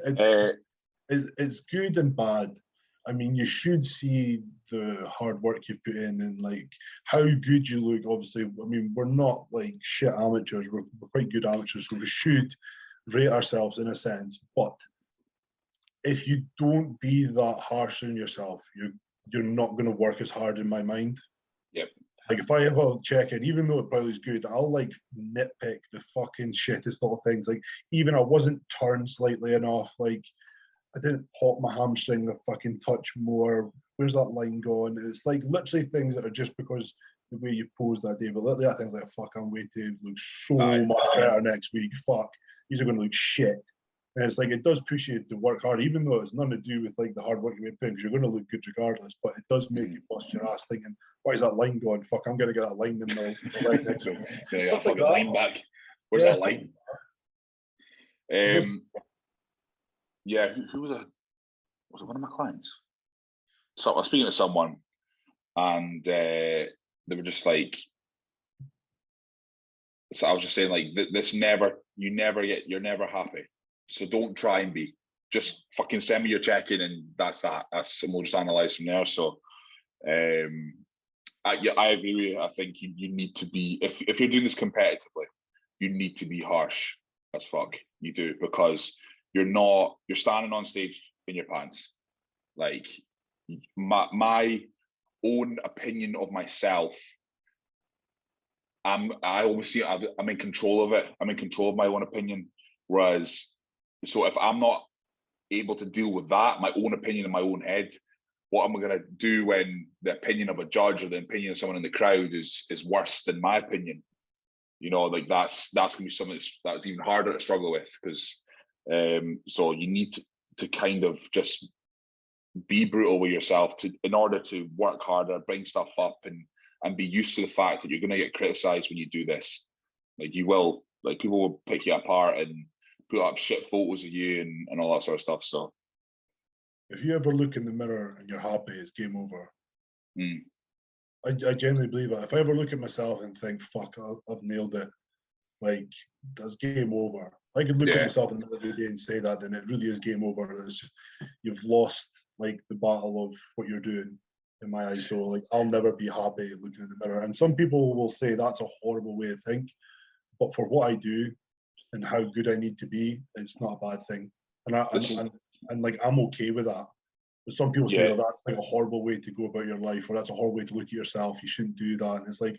it's good and bad. I mean, you should see the hard work you've put in and like how good you look. Obviously, I mean, we're not like shit amateurs. We're quite good amateurs, so we should rate ourselves in a sense. But if you don't be that harsh on yourself, you're not going to work as hard in my mind. Yep. Like if I ever check in, even though it probably is good, I'll like nitpick the fucking shittest little things. Like even I wasn't turned slightly enough. Like I didn't pop my hamstring a fucking touch more. Where's that line gone? It's like literally things that are just because the way you've posed that day. But literally things like, fuck, I'm way to look so much better next week. Fuck, these are going to look shit. And it's like, it does push you to work hard, even though it's nothing to do with like the hard work you make, because you're going to look good regardless. But it does make you bust your ass thinking, why is that line gone? Fuck, I'm going to get that line in the right next week. Stuff like that. Line back. Where's that line? Yeah, who was it one of my clients? So I was speaking to someone, and they were just like, so I was just saying like, you're never happy. So don't try and be. Just fucking send me your check-in, and that's that. And we'll just analyze from there. So, I agree with you. I think you need to be, if you're doing this competitively, you need to be harsh as fuck. You do, because you're standing on stage in your pants. Like my own opinion of myself, I'm in control of it. I'm in control of my own opinion. Whereas, so if I'm not able to deal with that, my own opinion in my own head, what am I going to do when the opinion of a judge or the opinion of someone in the crowd is worse than my opinion? You know, like that's going to be something that's even harder to struggle with, because so you need to kind of just be brutal with yourself in order to work harder, bring stuff up, and be used to the fact that you're going to get criticized when you do this. Like you will, like people will pick you apart and put up shit photos of you and all that sort of stuff. So if you ever look in the mirror and you're happy, it's game over. I genuinely believe that. If I ever look at myself and think, fuck, I've nailed it, like that's game over. I could look at Yeah. myself in the mirror every day and say that, then it really is game over. It's just you've lost like the battle of what you're doing in my eyes. So like I'll never be happy looking in the mirror. And some people will say that's a horrible way to think, but for what I do and how good I need to be, it's not a bad thing. And like I'm okay with that. But some people say, Yeah. oh, that's like a horrible way to go about your life, or that's a horrible way to look at yourself. You shouldn't do that. And it's like,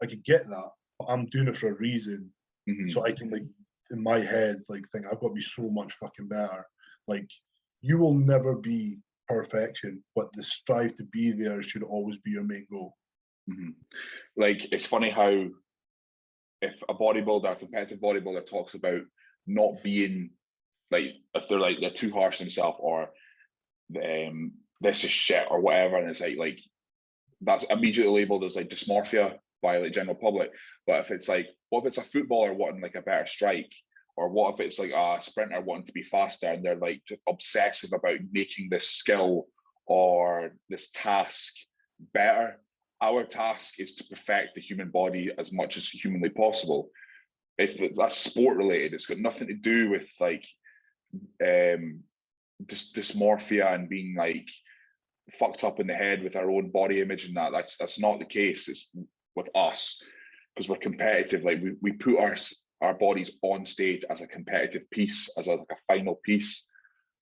I could get that, but I'm doing it for a reason. Mhm. So I can like in my head, like think I've got to be so much fucking better. Like you will never be perfection, but the strive to be there should always be your main goal. Mhm. Like it's funny how if a bodybuilder, a competitive bodybuilder talks about not being like, if they're too harsh on themselves, or this is shit or whatever, and it's like that's immediately labeled as like dysmorphia by like general public. But if it's like, what if it's a footballer wanting like a better strike, or what if it's like a sprinter wanting to be faster, and they're like obsessive about making this skill or this task better. Our task is to perfect the human body as much as humanly possible. That's sport related. It's got nothing to do with like dysmorphia and being like fucked up in the head with our own body image, and that's not the case. It's with us because we're competitive. Like we put our bodies on stage as a competitive piece, as like a final piece.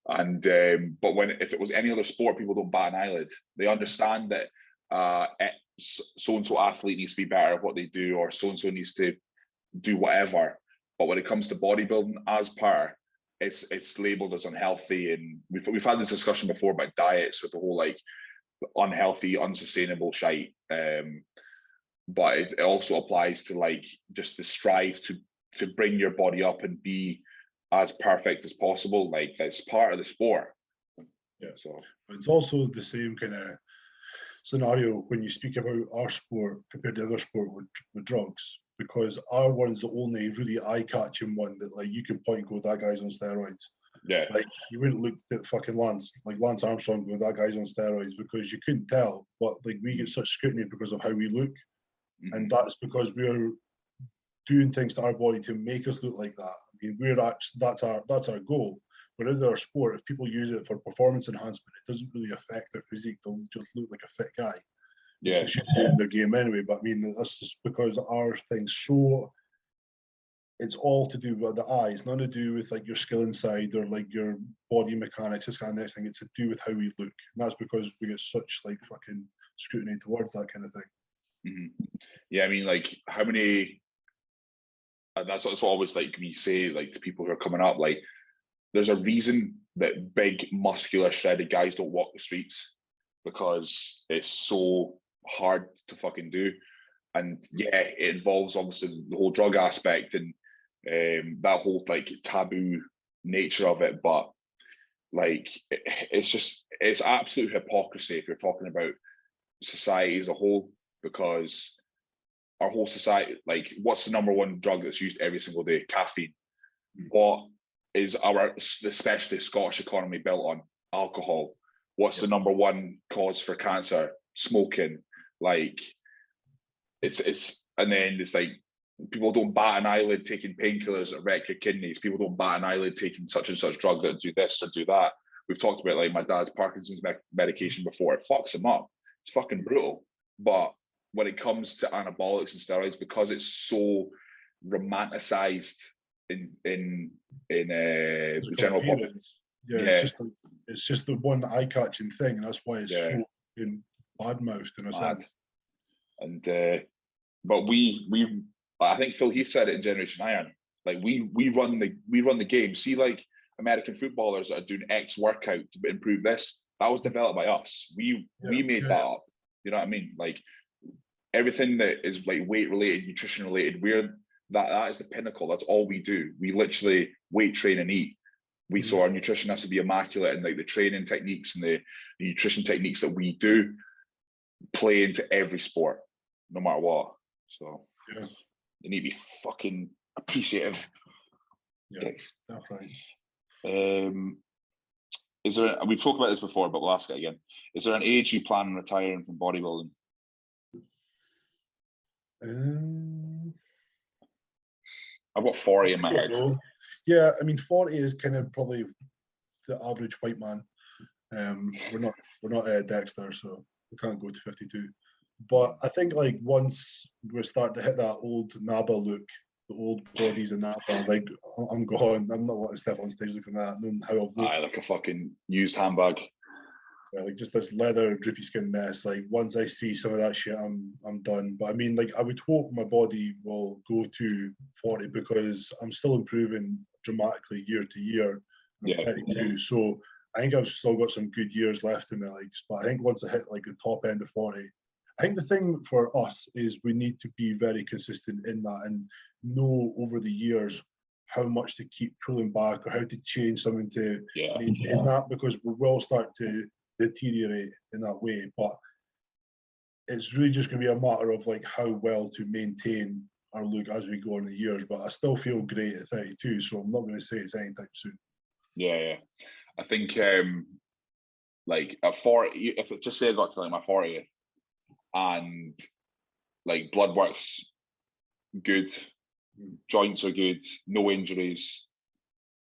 And but if it was any other sport, people don't bat an eyelid. They understand that so and so athlete needs to be better at what they do, or so and so needs to do whatever. But when it comes to bodybuilding as per, it's labeled as unhealthy, and we've had this discussion before about diets with the whole like unhealthy, unsustainable shite. But it also applies to like just the strive to bring your body up and be as perfect as possible. Like that's part of the sport. Yeah. So but it's also the same kind of scenario when you speak about our sport compared to other sport with drugs, because our one's the only really eye-catching one that like you can point and go, that guy's on steroids. yeah, like you wouldn't look at fucking Lance Armstrong going, that guy's on steroids, because you couldn't tell. But like we get such scrutiny because of how we look, and that's because we're doing things to our body to make us look like that. I mean, that's our goal. But in our sport, if people use it for performance enhancement, it doesn't really affect their physique. They'll just look like a fit guy. yeah. Which they should do in their game anyway. But I mean, that's just because our thing's so. It's all to do with the eye. It's nothing to do with like your skill inside or like your body mechanics. This kind of next thing. It's to do with how we look, and that's because we get such like fucking scrutiny towards that kind of thing. Yeah, I mean, like how many? That's always like we say like to people who are coming up. Like, there's a reason that big, muscular, shredded guys don't walk the streets, because it's so hard to fucking do. And yeah, it involves obviously the whole drug aspect and that whole like taboo nature of it. But like, it's absolute hypocrisy if you're talking about society as a whole, because our whole society, like, what's the number one drug that's used every single day? Caffeine. What is our, especially Scottish economy, built on? Alcohol. What's the number one cause for cancer? Smoking. Like, it's and then it's like people don't bat an eyelid taking painkillers that wreck your kidneys. People don't bat an eyelid taking such and such drug that do this or do that. We've talked about like my dad's Parkinson's medication before. It fucks him up. It's fucking brutal. But when it comes to anabolics and steroids, because it's so romanticized in the general public, it's just the one eye-catching thing, and that's why it's so bad-mouthed in a sense. And but I think Phil Heath said it in Generation Iron. Like we run the game. See, like American footballers that are doing X workout to improve this. That was developed by us. We made that up. You know what I mean? Like everything that is like weight related, nutrition related, that is the pinnacle. That's all we do. We literally weight train and eat. So our nutrition has to be immaculate, and like the training techniques and the nutrition techniques that we do play into every sport, no matter what. So you need to be fucking appreciative. Yeah, that's right. Is there? We've talked about this before, but we'll ask it again. Is there an age you plan on retiring from bodybuilding? I've got 40 in my head. Yeah, I mean 40 is kind of probably the average white man. We're not Dexter, so we can't go to 52. But I think like once we're starting to hit that old NABA look, the old bodies and that, like I'm gone. I'm not wanting to step on stage looking at that, knowing how I've looked. Like a fucking used handbag. Yeah, like just this leather droopy skin mess. Like once I see some of that shit, I'm done. But I mean, like I would hope my body will go to 40 because I'm still improving dramatically year to year. I'm 32, so I think I've still got some good years left in my legs. But I think once I hit like the top end of 40, I think the thing for us is we need to be very consistent in that and know over the years how much to keep pulling back or how to change something to maintain that, because we will start to deteriorate in that way. But it's really just going to be a matter of like how well to maintain our look as we go on the years. But I still feel great at 32, so I'm not going to say it's anytime soon. Yeah. I think like at 40, if it just say I got to like my 40th and like blood work's good, joints are good, no injuries,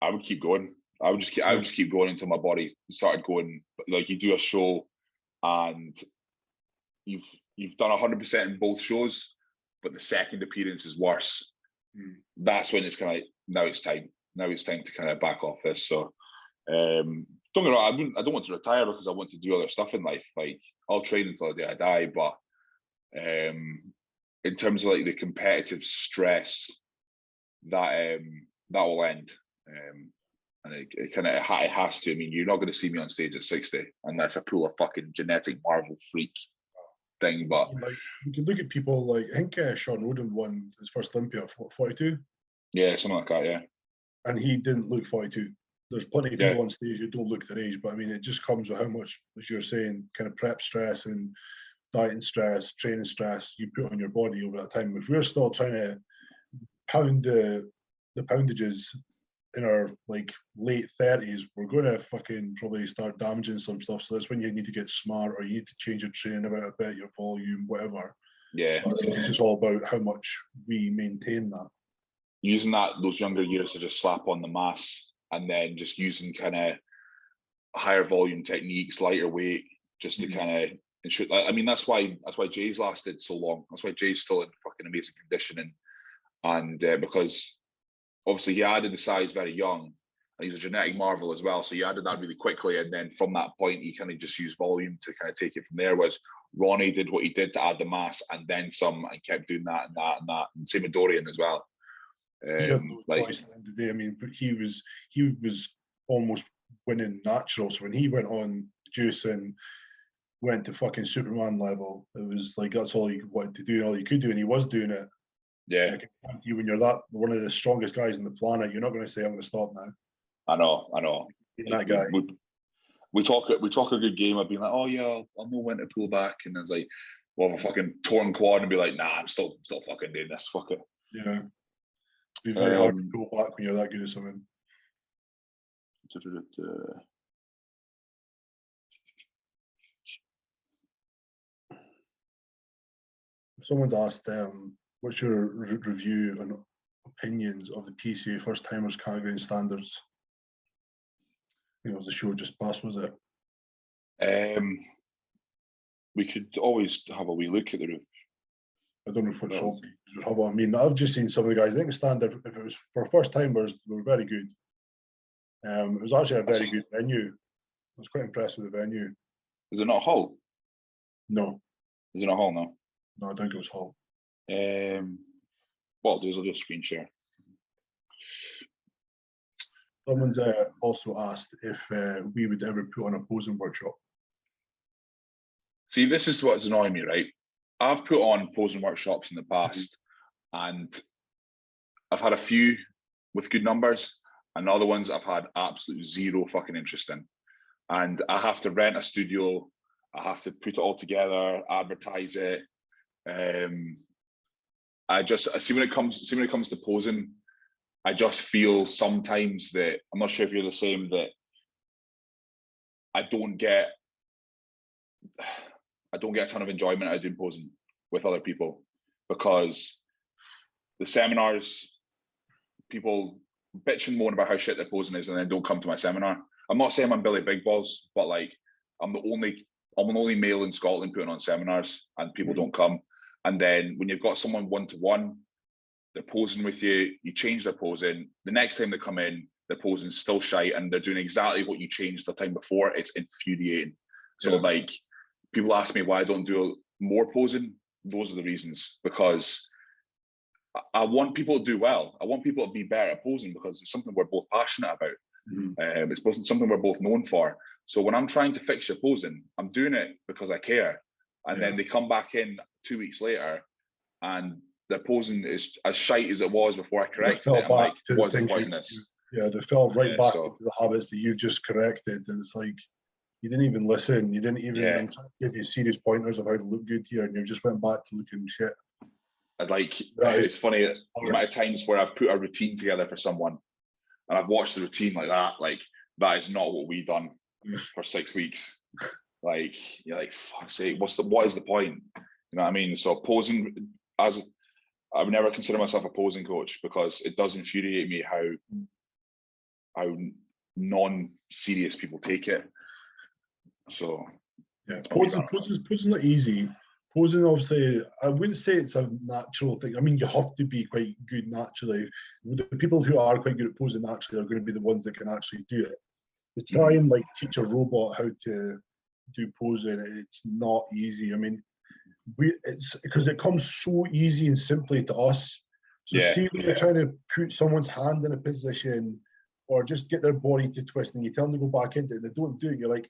I would keep going. I would just keep going until my body started going. Like you do a show and you've done 100% in both shows, but the second appearance is worse. That's when it's kind of like, now it's time to kind of back off this. So don't get me wrong, I don't want to retire because I want to do other stuff in life. Like I'll train until the day I die, but in terms of like the competitive stress, that will end. And it has to. I mean, you're not going to see me on stage at 60 unless I pull a fucking genetic Marvel freak thing. But like, you can look at people like, I think Sean Roden won his first Olympia, 42? Yeah, something like that, yeah. And he didn't look 42. There's plenty of people on stage who don't look their age, but I mean, it just comes with how much, as you're saying, kind of prep stress and dieting stress, training stress you put on your body over that time. If we're still trying to pound the poundages in our like late 30s, we're going to fucking probably start damaging some stuff. So that's when you need to get smart, or you need to change your training about a bit, your volume, whatever. Yeah. But it's just all about how much we maintain that. Using those younger years to just slap on the mass, and then just using kind of higher volume techniques, lighter weight, just to kind of ensure. I mean, that's why Jay's lasted so long. That's why Jay's still in fucking amazing condition, and because obviously he added the size very young, and he's a genetic marvel as well. So he added that really quickly, and then from that point he kind of just used volume to kind of take it from there. Whereas Ronnie did what he did to add the mass and then some, and kept doing that and that and that. And same with Dorian as well. Like at the end of the day, I mean, but he was almost winning natural. So when he went on juice and went to fucking Superman level, it was like that's all he wanted to do, all he could do, and he was doing it. Yeah. Like, when you're that one of the strongest guys on the planet, you're not going to say I'm going to stop now. I know. That guy. We talk a good game. I'd be like, oh yeah, I'll know when to pull back, and it's like, we'll have a fucking torn quad and be like, nah, I'm still fucking doing this. Fuck it. Yeah. It'd be very hard to go back when you're that good at something. If someone's asked what's your review and opinions of the PCA first timers category and standards? I think it was the show just passed, was it? We could always have a wee look at the roof. I don't know if it's all. I mean, I've just seen some of the guys. I think the standard, if it was for first timers, they were very good. It was actually a very good venue. I was quite impressed with the venue. Is it not Hull? No. Is it not Hull? No. No, I think it was Hull. What I'll do is I'll do a screen share. Someone's also asked if we would ever put on a posing workshop. See, this is what's annoying me, right? I've put on posing workshops in the past, and I've had a few with good numbers, and other ones I've had absolute zero fucking interest in. And I have to rent a studio, I have to put it all together, advertise it. I just see when it comes to posing, I just feel sometimes that, I'm not sure if you're the same, that I don't get a ton of enjoyment out of doing posing with other people, because the seminars people bitch and moan about how shit their posing is and then don't come to my seminar. I'm not saying I'm Billy Big Balls, but like I'm the only male in Scotland putting on seminars and people don't come. And then when you've got someone one-to-one, they're posing with you, you change their posing. The next time they come in, their posing's still shite and they're doing exactly what you changed the time before. It's infuriating. So like people ask me why I don't do more posing. Those are the reasons, because I want people to do well. I want people to be better at posing because it's something we're both passionate about. It's both something we're both known for. So when I'm trying to fix your posing, I'm doing it because I care. And then they come back in 2 weeks later and their posing is as shite as it was before I corrected it. I'm like, what's the point in this? Yeah, they fell right back into the habits that you've just corrected. And it's like, you didn't even listen. You didn't even give you serious pointers of how to look good here. And you just went back to looking shit. It's funny, the amount of times where I've put a routine together for someone and I've watched the routine like that is not what we've done for 6 weeks. Like, you're like, fuck's sake, what is the point? You know what I mean? So posing, I would never consider myself a posing coach because it does infuriate me how non-serious people take it. So posing's not easy. Posing, obviously, I wouldn't say it's a natural thing. I mean, you have to be quite good naturally. The people who are quite good at posing naturally are going to be the ones that can actually do it. To try and like teach a robot how to do posing, it's not easy. I mean, it's because it comes so easy and simply to us. So see when you're trying to put someone's hand in a position or just get their body to twist and you tell them to go back into it, they don't do it. You're like,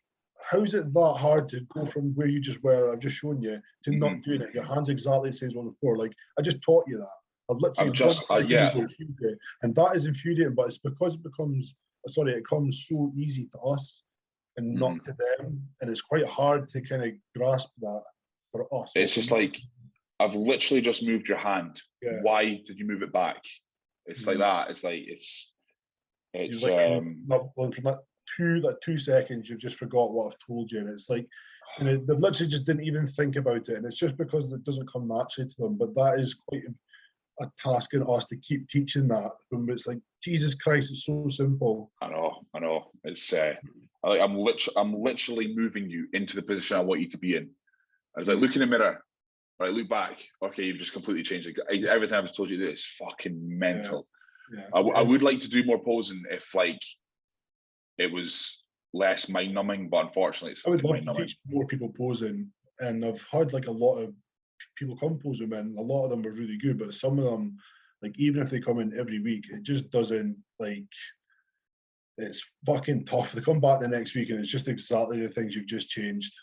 how is it that hard to go from where you just were, I've just shown you, to not doing it? Your hand's exactly the same on the floor. Like, I just taught you that. I've literally and that is infuriating, but it's because it comes so easy to us and not to them. And it's quite hard to kind of grasp that for us. It's just like, I've literally just moved your hand. Yeah. Why did you move it back? It's like that. It's like, it's like from that 2 seconds, you've just forgot what I've told you. And it's like, they've literally just didn't even think about it. And it's just because it doesn't come naturally to them. But that is quite a task in us to keep teaching that. When it's like, Jesus Christ, it's so simple. I know. It's I'm literally moving you into the position I want you to be in. I was like, look in the mirror. Right, look back. Okay, you've just completely changed it. Everything I've told you to do is fucking mental. I would like to do more posing if like it was less mind numbing, but unfortunately, it's I would love to teach more people posing, and I've had like a lot of people come posing, and a lot of them are really good, but some of them, like even if they come in every week, it just doesn't like. It's fucking tough. They come back the next week, and it's just exactly the things you've just changed.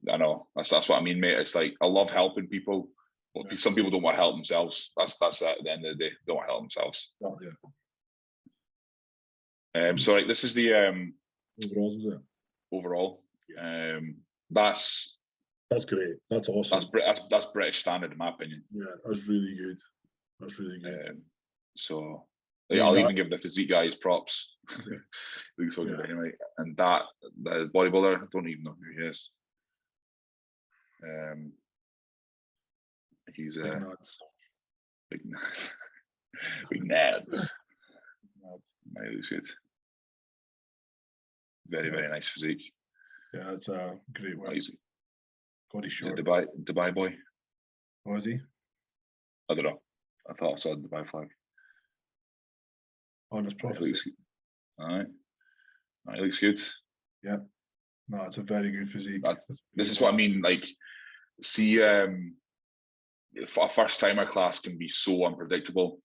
I know. That's what I mean, mate. It's like I love helping people, but some people don't want to help themselves. That's it. At the end of the day, they don't want to help themselves. So like this is the overall, is it? Overall. That's great. That's awesome. That's British standard in my opinion. Yeah, that's really good. That's really good. So I'll even give the physique guys props. Looks so good anyway. And the bodybuilder, I don't even know who he is. He's big nuts. Big nads. He looks good. Very, very nice physique. Yeah, it's a great one. God, he's short. Dubai boy. Was he? I don't know. I thought I saw the Dubai flag. On his prophecy. All right. It looks good. Yeah. No, it's a very good physique. This is what I mean. Like, see, a first timer class can be so unpredictable.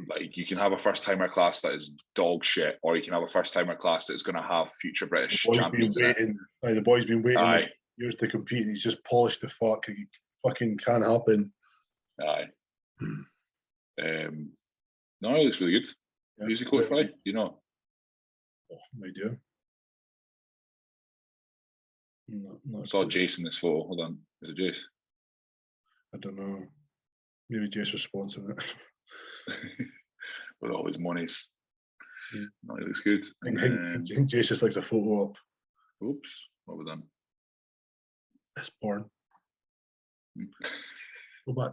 Like, you can have a first timer class that is dog shit, or you can have a first timer class that's going to have future British champions in it. The boy's been waiting like years to compete, and he's just polished the fuck. It fucking can't happen. Aye. No, it looks really good. Yeah, who's he coached by? Do you know? Oh, no idea. I saw Jace in this photo. Hold on. Is it Jace? I don't know. Maybe Jace was sponsoring it. With all his monies. No, it looks good. I think Jace just likes a photo up. Oops. What have we done? It's porn. Go back.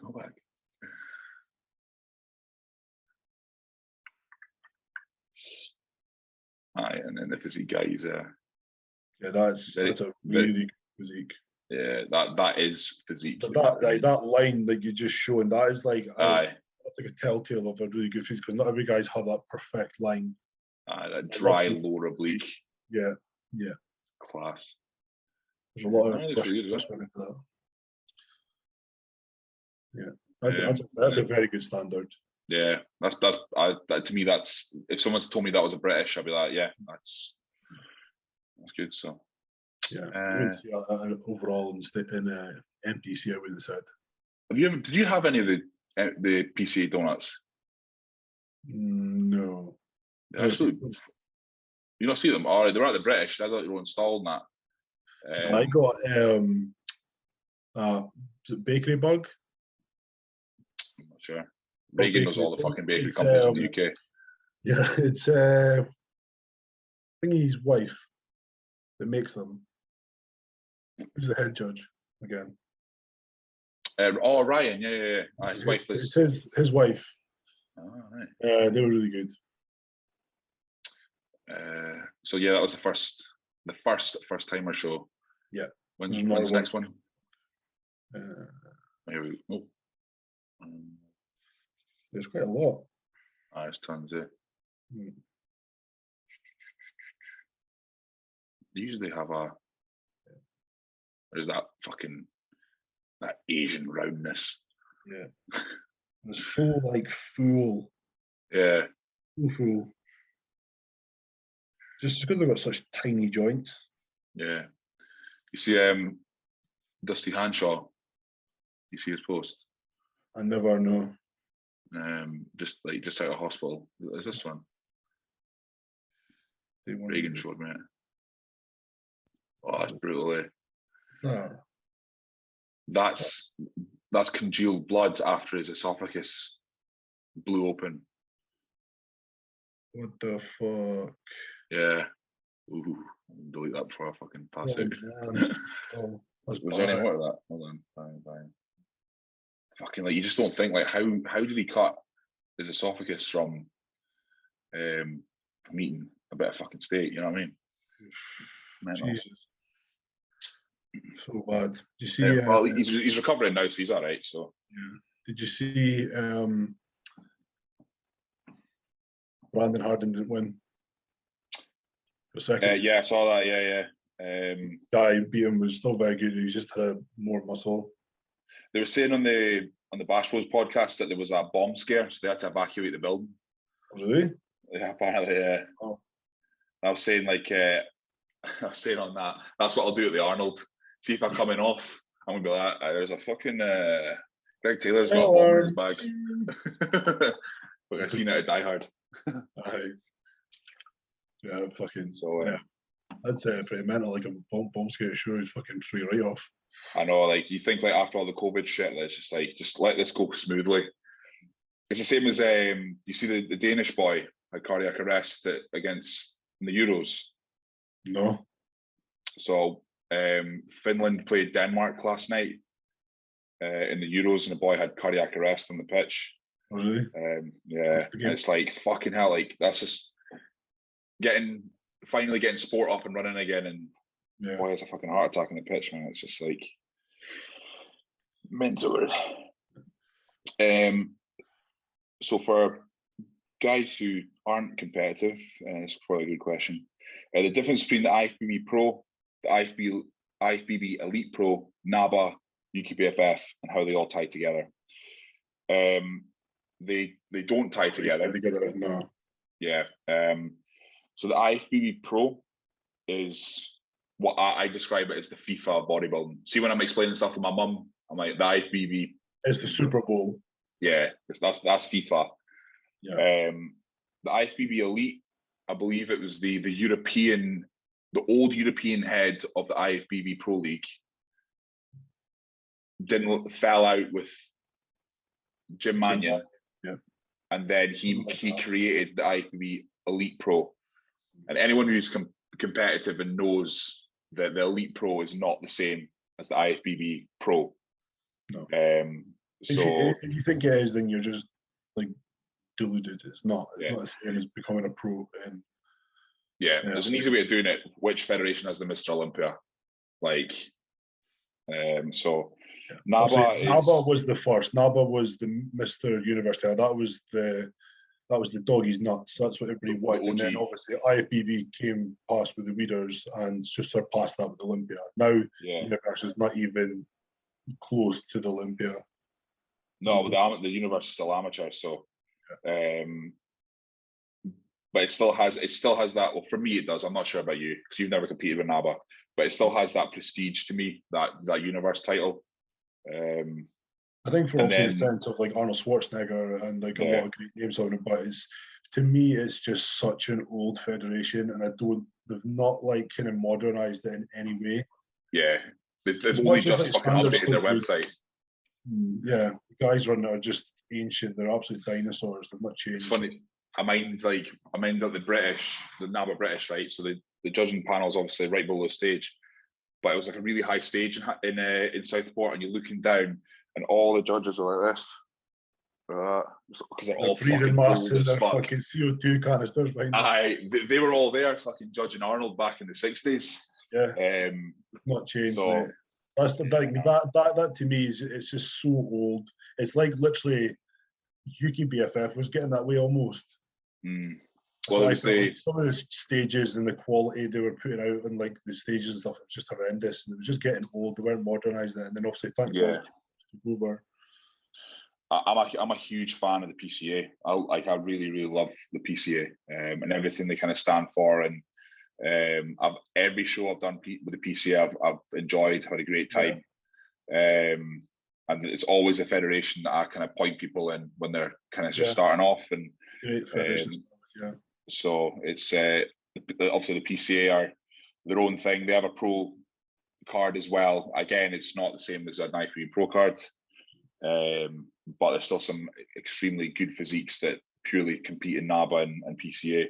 Go back. Aye, and then the physique guys. Yeah, that's a really good physique. Yeah, that is physique. But that line that you just shown, that is like that's like a telltale of a really good physique, because not every guy's have that perfect line. That dry lower oblique. Yeah. Class. There's a lot of went into that. Yeah, that's a very good standard. Yeah, that's to me, that's, if someone's told me that was a British, I'd be like, yeah, that's good. So yeah, I wouldn't see overall in MPC, I wouldn't have said. Did you have any of the PCA donuts? No. Actually, you not see them? Oh, they're at the British. I got your own stall and that. I got bakery bug. I'm not sure. Reagan does all the fucking bakery companies in the UK. Yeah, it's I think his wife that makes them. Who's the head judge again? Ryan, yeah. His wife is his wife. Oh, right. They were really good. So yeah, that was the first timer show. Yeah. When's the next one? Here we go. There's quite a lot. There's tons, yeah. Usually have there's that Asian roundness. Yeah. It's so full. Yeah. Full. Just because they've got such tiny joints. Yeah. You see Dusty Hanshaw? You see his post? I never know. Just out of hospital. Is this one? Reagan showed me it. Oh, that's brutal, eh? That's congealed blood after his esophagus blew open. What the fuck? Yeah. Ooh, I'll delete that before I fucking pass out. Was there any more of that? Hold on. Fine. Fucking you just don't think how did he cut his esophagus from eating a bit of fucking steak? You know what I mean? Mental. Jesus. So bad. Did you see? Well, he's recovering now, so he's all right. So. Yeah. Did you see? Brandon Harding didn't win. For a second. Yeah, I saw that. Yeah. Guy beat him was still very good. He just had more muscle. They were saying on the Bash Bros podcast that there was a bomb scare, so they had to evacuate the building. Really? Yeah, apparently. Yeah. Oh. I was saying I was saying on that. That's what I'll do at the Arnold. See if I'm coming off. I'm gonna be like, there's a fucking Greg Taylor's got a bomb in his bag. But I've seen it at Die Hard. Yeah, fucking. So yeah, that's pretty mental. Like a bomb scare sure is fucking free right off. I know, you think after all the COVID shit, it's just let this go smoothly. It's the same as you see the Danish boy had cardiac arrest against in the Euros. No. So Finland played Denmark last night in the Euros, and the boy had cardiac arrest on the pitch. Oh, really? Yeah, it's fucking hell. That's just finally getting sport up and running again, and boy has a fucking heart attack on the pitch, man. It's just mental. So for guys who aren't competitive, it's probably a good question. The difference between the IFBB Pro, the IFBB Elite Pro, NABA, UKBFF, and how they all tie together. They don't tie together. No. Yeah. So the IFBB Pro is what I describe it as the FIFA of bodybuilding. See, when I'm explaining stuff to my mum, I'm like, the IFBB. It's the Super Bowl. Yeah, that's FIFA. Yeah. The IFBB Elite, I believe it was the old European head of the IFBB Pro League fell out with Jim Mannion. Yeah. And then he created the IFBB Elite Pro. And anyone who's competitive and knows that the Elite Pro is not the same as the IFBB Pro. No. So if you think it is, then you're just like deluded. It's not. It's yeah. not the same as becoming a pro. And there's an easy way of doing it. Which federation has the Mr. Olympia? Like, so NABA was the first. NABA was the Mr. University. That was the doggies nuts. That's what everybody wanted. And then obviously IFBB came past with the Weeders and just surpassed that with Olympia. Now Universe is not even close to the Olympia. No, but the Universe is still amateur, so but it still has that. Well, for me it does. I'm not sure about you because you've never competed with NABA, but it still has that prestige to me, that Universe title. I think for obviously the sense of like Arnold Schwarzenegger and like a lot of great names on it, but to me it's just such an old federation, and they've not like kind of modernized it in any way. Yeah, they've only just fucking updated their website. Yeah, the guys running it are just ancient. They're absolute dinosaurs. They've not changed. It's funny. I mind that the NABA British, right? So the judging panel's obviously right below the stage, but it was like a really high stage in Southport, and you're looking down, and all the judges are like this, because they're all breathing masks in their fucking CO2 canisters behind them. They were all there, fucking judging Arnold back in the '60s. Yeah, not changed. So, that's the big that to me is it's just so old. It's like literally UKBFF was getting that way almost. Well, some of the stages and the quality they were putting out and like the stages and stuff, it was just horrendous, and it was just getting old. They weren't modernising it, and then obviously thank God over. I'm a huge fan of the PCA. I really love the PCA and everything they kind of stand for. And every show I've done with the PCA, I've enjoyed, had a great time. And it's always a federation that I kind of point people in when they're kind of just starting off. And so it's obviously the PCA are their own thing. They have a pro card as well. Again, it's not the same as an IFBB pro card, but there's still some extremely good physiques that purely compete in NABA and PCA.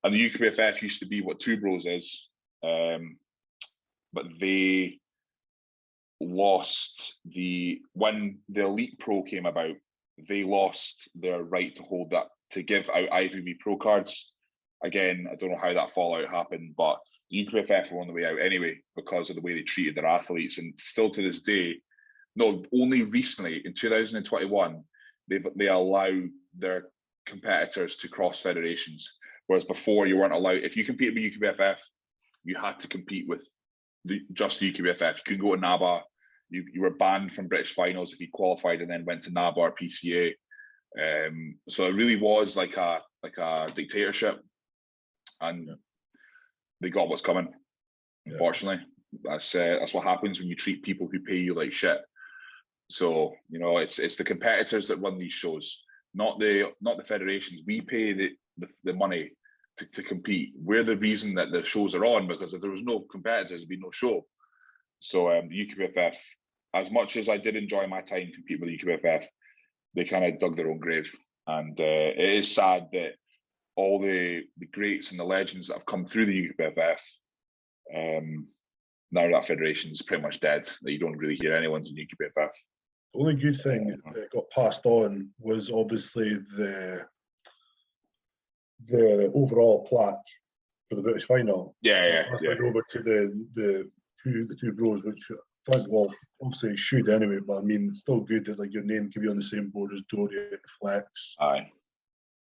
And the UKBFF used to be what Two Bros is, but they lost when the Elite Pro came about, they lost their right to hold that, to give out IFBB pro cards. Again, I don't know how that fallout happened, but the UKBFF were on the way out anyway because of the way they treated their athletes. And still to this day, no, only recently in 2021, they allow their competitors to cross federations. Whereas before you weren't allowed. If you competed with UKBFF, you had to compete with just the UKBFF. You couldn't go to NABA. You were banned from British finals if you qualified and then went to NABA or PCA. So it really was like a dictatorship, and they got what's coming. Unfortunately, that's what happens when you treat people who pay you like shit. So it's the competitors that run these shows, not the federations. We pay the money to compete. We're the reason that the shows are on, because if there was no competitors, there'd be no show. So the UKBFF, as much as I did enjoy my time competing with the UKBFF, they kind of dug their own grave. And it is sad that all the greats and the legends that have come through the UKBFF, now that federation is pretty much dead, that you don't really hear anyone in the UKBFF. The only good thing that got passed on was obviously the overall plaque for the British final. Went over to the two bros, which I think, well, obviously should anyway, but I mean, it's still good that like your name could be on the same board as Dorian, Flex,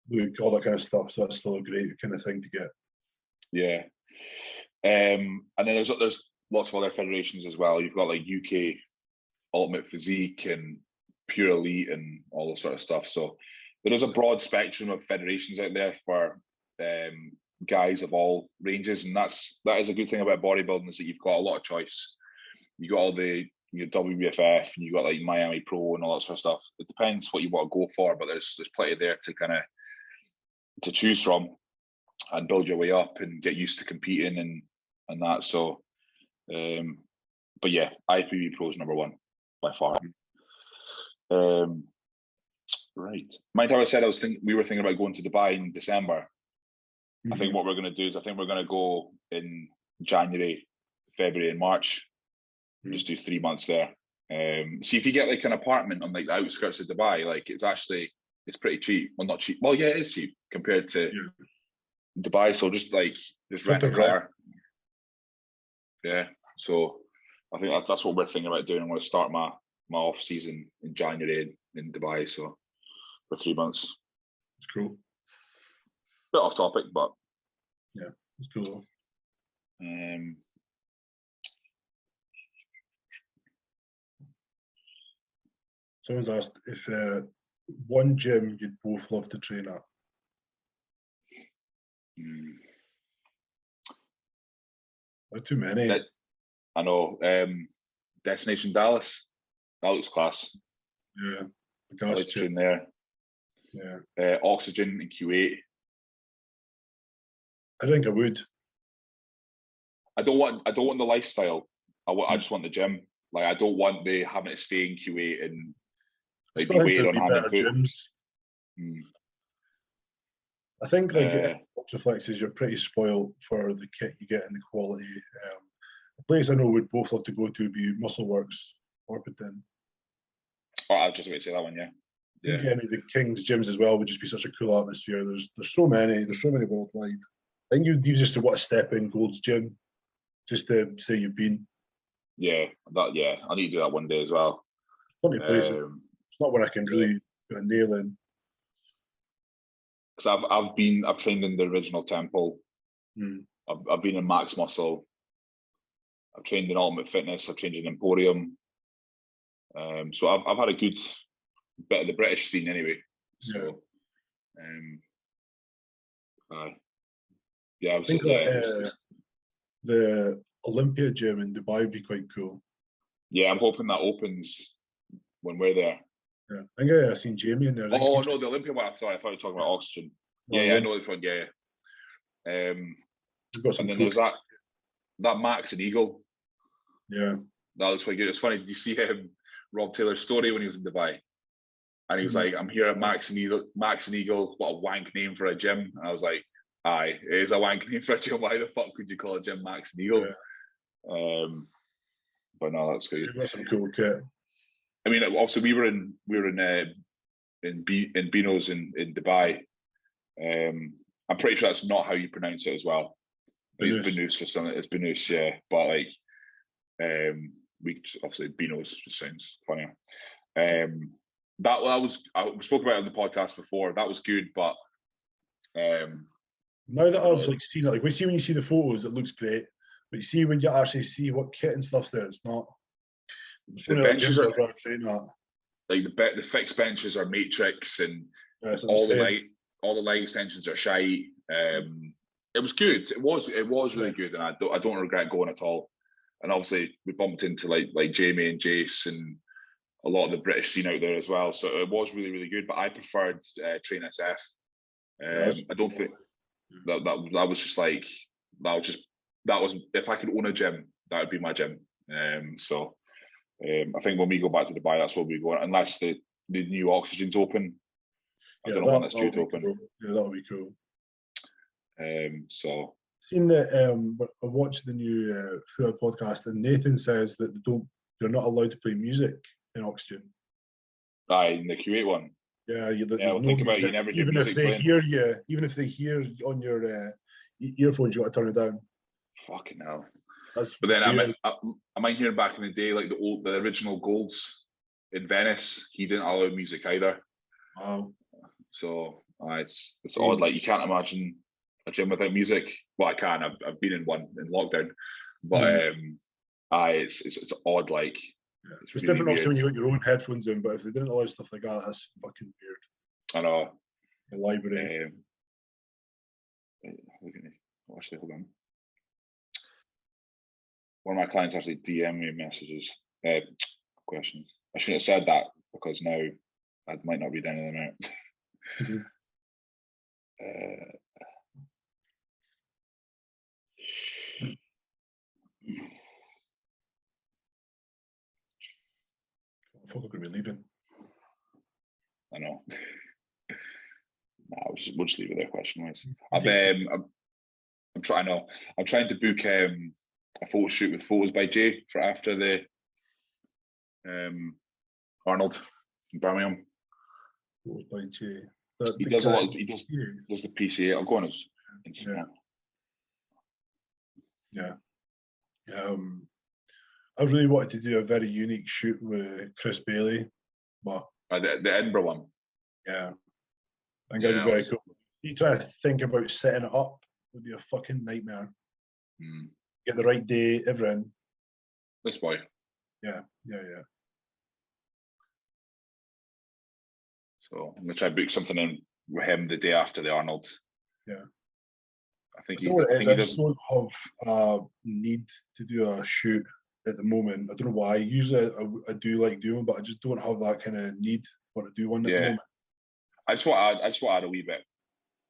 Luke, all that kind of stuff. So that's still a great kind of thing to get. Yeah. And then there's lots of other federations as well. You've got like UK Ultimate Physique and Pure Elite and all this sort of stuff. So there is a broad spectrum of federations out there for guys of all ranges, and that is a good thing about bodybuilding, is that you've got a lot of choice. You got all the WBFF, and you got like Miami Pro and all that sort of stuff. It depends what you want to go for, but there's plenty there to kind of to choose from and build your way up and get used to competing and that. So, but yeah, IFBB Pro is number one by far. Right. Mind how I said we were thinking about going to Dubai in December. I think what we're going to do is we're going to go in January, February, and March. Just do 3 months there. See if you get like an apartment on like the outskirts of Dubai, like it's pretty cheap. Well, not cheap. Well, yeah, it is cheap compared to Dubai. So just rent a car. Yeah. So I think that's what we're thinking about doing. I'm going to start my off season in January in Dubai. So for 3 months. It's cool. Bit off topic, but yeah, it's cool. Someone's asked if one gym you'd both love to train at. Not too many. I know. Destination Dallas. That looks class. Yeah. I like to train there. Yeah. Oxygen in Q8. I think I would. I don't want the lifestyle. I just want the gym. Like I don't want the having to stay in Q8 and like be waiting on hand and food. Gyms. I think Ultraflexes, you're pretty spoiled for the kit you get and the quality. A place I know we'd both love to go to would be Muscleworks, Orpington. Oh, I was just about to say that one, yeah. I think any of the King's gyms as well would just be such a cool atmosphere. There's so many worldwide. I think you just want to step in Gold's Gym, just to say you've been. Yeah, I need to do that one day as well. Plenty of places. It's not where I can really nail in. Because I've trained in the original Temple. I've been in Max Muscle. I've trained in Ultimate Fitness. I've trained in Emporium. So I've had a good bit of the British scene anyway. So, I would say the Olympia gym in Dubai would be quite cool. Yeah, I'm hoping that opens when we're there. Yeah, I think I've seen Jamie in there. Oh no, the Olympia one. Sorry, I thought you were talking about Oxygen. I know which one. Yeah. And then there's that Max and Eagle. Yeah, that looks quite good. It's funny. Did you see Rob Taylor's story when he was in Dubai? And he was like, "I'm here at Max and Eagle. What a wank name for a gym." And I was like, "Aye, it is a wank name for a gym. Why the fuck would you call a gym Max and Eagle?" Yeah. But no, that's good. That's some cool kit. I mean, obviously we were in Beano's in Dubai. I'm pretty sure that's not how you pronounce it as well. It's Beano's for something. It's Beano's, yeah. But like, we obviously Beano's just sounds funnier. That was we spoke about it on the podcast before. That was good, but now that I've seen it, when you see the photos, it looks great. But you see when you actually see what kit and stuff's there, it's not. The benches are like the fixed benches are matrix, and all the leg extensions are shite. It was good. It was really good, and I don't regret going at all. And obviously we bumped into like Jamie and Jace and a lot of the British scene out there as well. So it was really, really good. But I preferred Train SF. I don't think that was if I could own a gym, that would be my gym. I think when we go back to Dubai, that's where we go, unless the new Oxygen's open. I don't know when that's due to open. Cool. Yeah, that'll be cool. So seen that. I watched the new Fuad podcast, and Nathan says that they're not allowed to play music in Oxygen. In the Q8 one. Yeah, think about it. You never even if they hear you, even if they hear on your earphones, you got to turn it down. Fucking hell. But then I might hear back in the day, like the original Golds in Venice, he didn't allow music either. Wow. So it's odd. Like you can't imagine a gym without music. Well, I can. I've been in one in lockdown, but it's odd. Like it's really different obviously when you got your own headphones in, but if they didn't allow stuff like that, that's fucking weird. I know. The library. Actually, hold on. One of my clients actually DM me messages, questions. I shouldn't have said that because now I might not read any of them out. Mm-hmm. I thought we were going to be leaving. I know. We'll just leave it there question-wise. I'm trying to book a photo shoot with Photos by Jay for after the Arnold from Birmingham. Goes by Jay. He does a lot. He does the PCA. I'll go on his Instagram. Yeah. I really wanted to do a very unique shoot with Chris Bailey, but the Edinburgh one. Yeah, I think that'd be very cool. You try to think about setting it up would be a fucking nightmare. Get the right day, everything. This boy. Yeah. So I'm gonna try to book something in with him the day after the Arnold. Yeah. I just don't have a need to do a shoot at the moment. I don't know why. Usually I do like doing, but I just don't have that kind of need for to do one at the moment. I just want to add a wee bit.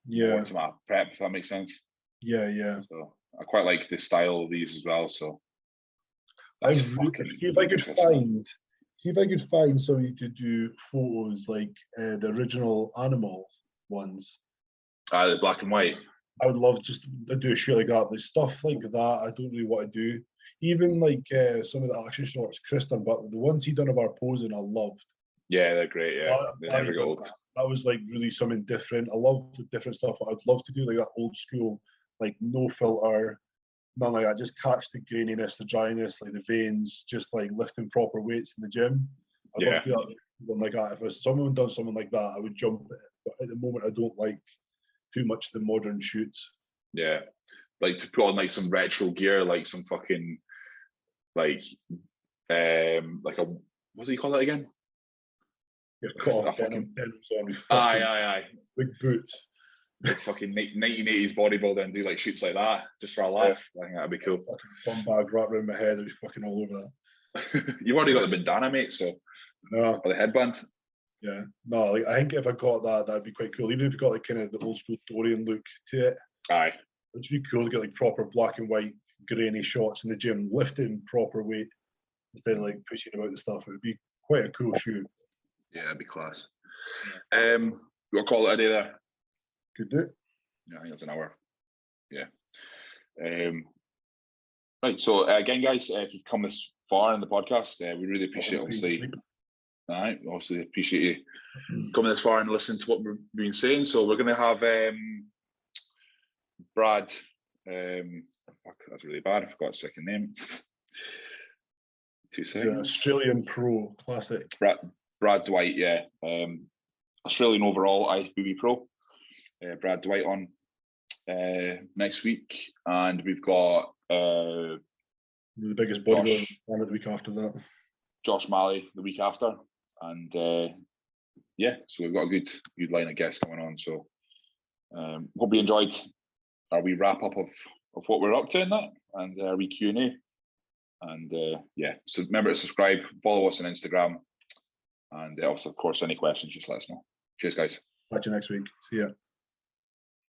Yeah. To my prep, if that makes sense. Yeah. So I quite like the style of these as well. So see if I could find somebody to do photos like the original Animal ones. The black and white. I would love just to do a shoot like that. But stuff like that, I don't really want to do. Even like some of the action shots Chris done, but the ones he done of our posing, I loved. Yeah, they're great. Yeah, they never get old. That was like really something different. I love the different stuff. I'd love to do like that old school, like no filter, none like that. Just catch the graininess, the dryness, like the veins, just like lifting proper weights in the gym. I'd love to do that one like that. If someone does something like that, I would jump at it. But at the moment, I don't like too much the modern shoots. Yeah, like to put on like some retro gear, like some fucking like a what do you call it again? Aye. Big boots. Like fucking 1980s bodybuilder and do like shoots like that just for a laugh. I think that'd be cool. Fucking bum bag wrapped around my head, I'd be fucking all over that. You've already got the bandana, mate, so no. Or the headband. Yeah. No, like I think if I got that, that'd be quite cool. Even if you got like kind of the old school Dorian look to it. Aye. It'd be cool to get like proper black and white grainy shots in the gym, lifting proper weight instead of like pushing about the stuff. It would be quite a cool shoot. Yeah, it'd be class. We'll call it a day there. Could do. Yeah, I think that's an hour. Yeah. Right. So again, guys, if you've come this far in the podcast, we really appreciate obviously appreciate you coming this far and listening to what we've been saying. So we're gonna have Brad. Fuck, that's really bad. I forgot his second name. 2 seconds. Australian pro classic. Brad Dwight, yeah. Australian overall IFBB pro. Brad Dwight on next week, and we've got the biggest bodybuilder the week after that. Josh Malley the week after, and so we've got a good line of guests coming on. So hope you enjoyed our wee wrap up of what we're up to in that, and our wee Q&A. And so remember to subscribe, follow us on Instagram, and also of course any questions, just let us know. Cheers, guys. Catch you next week. See ya.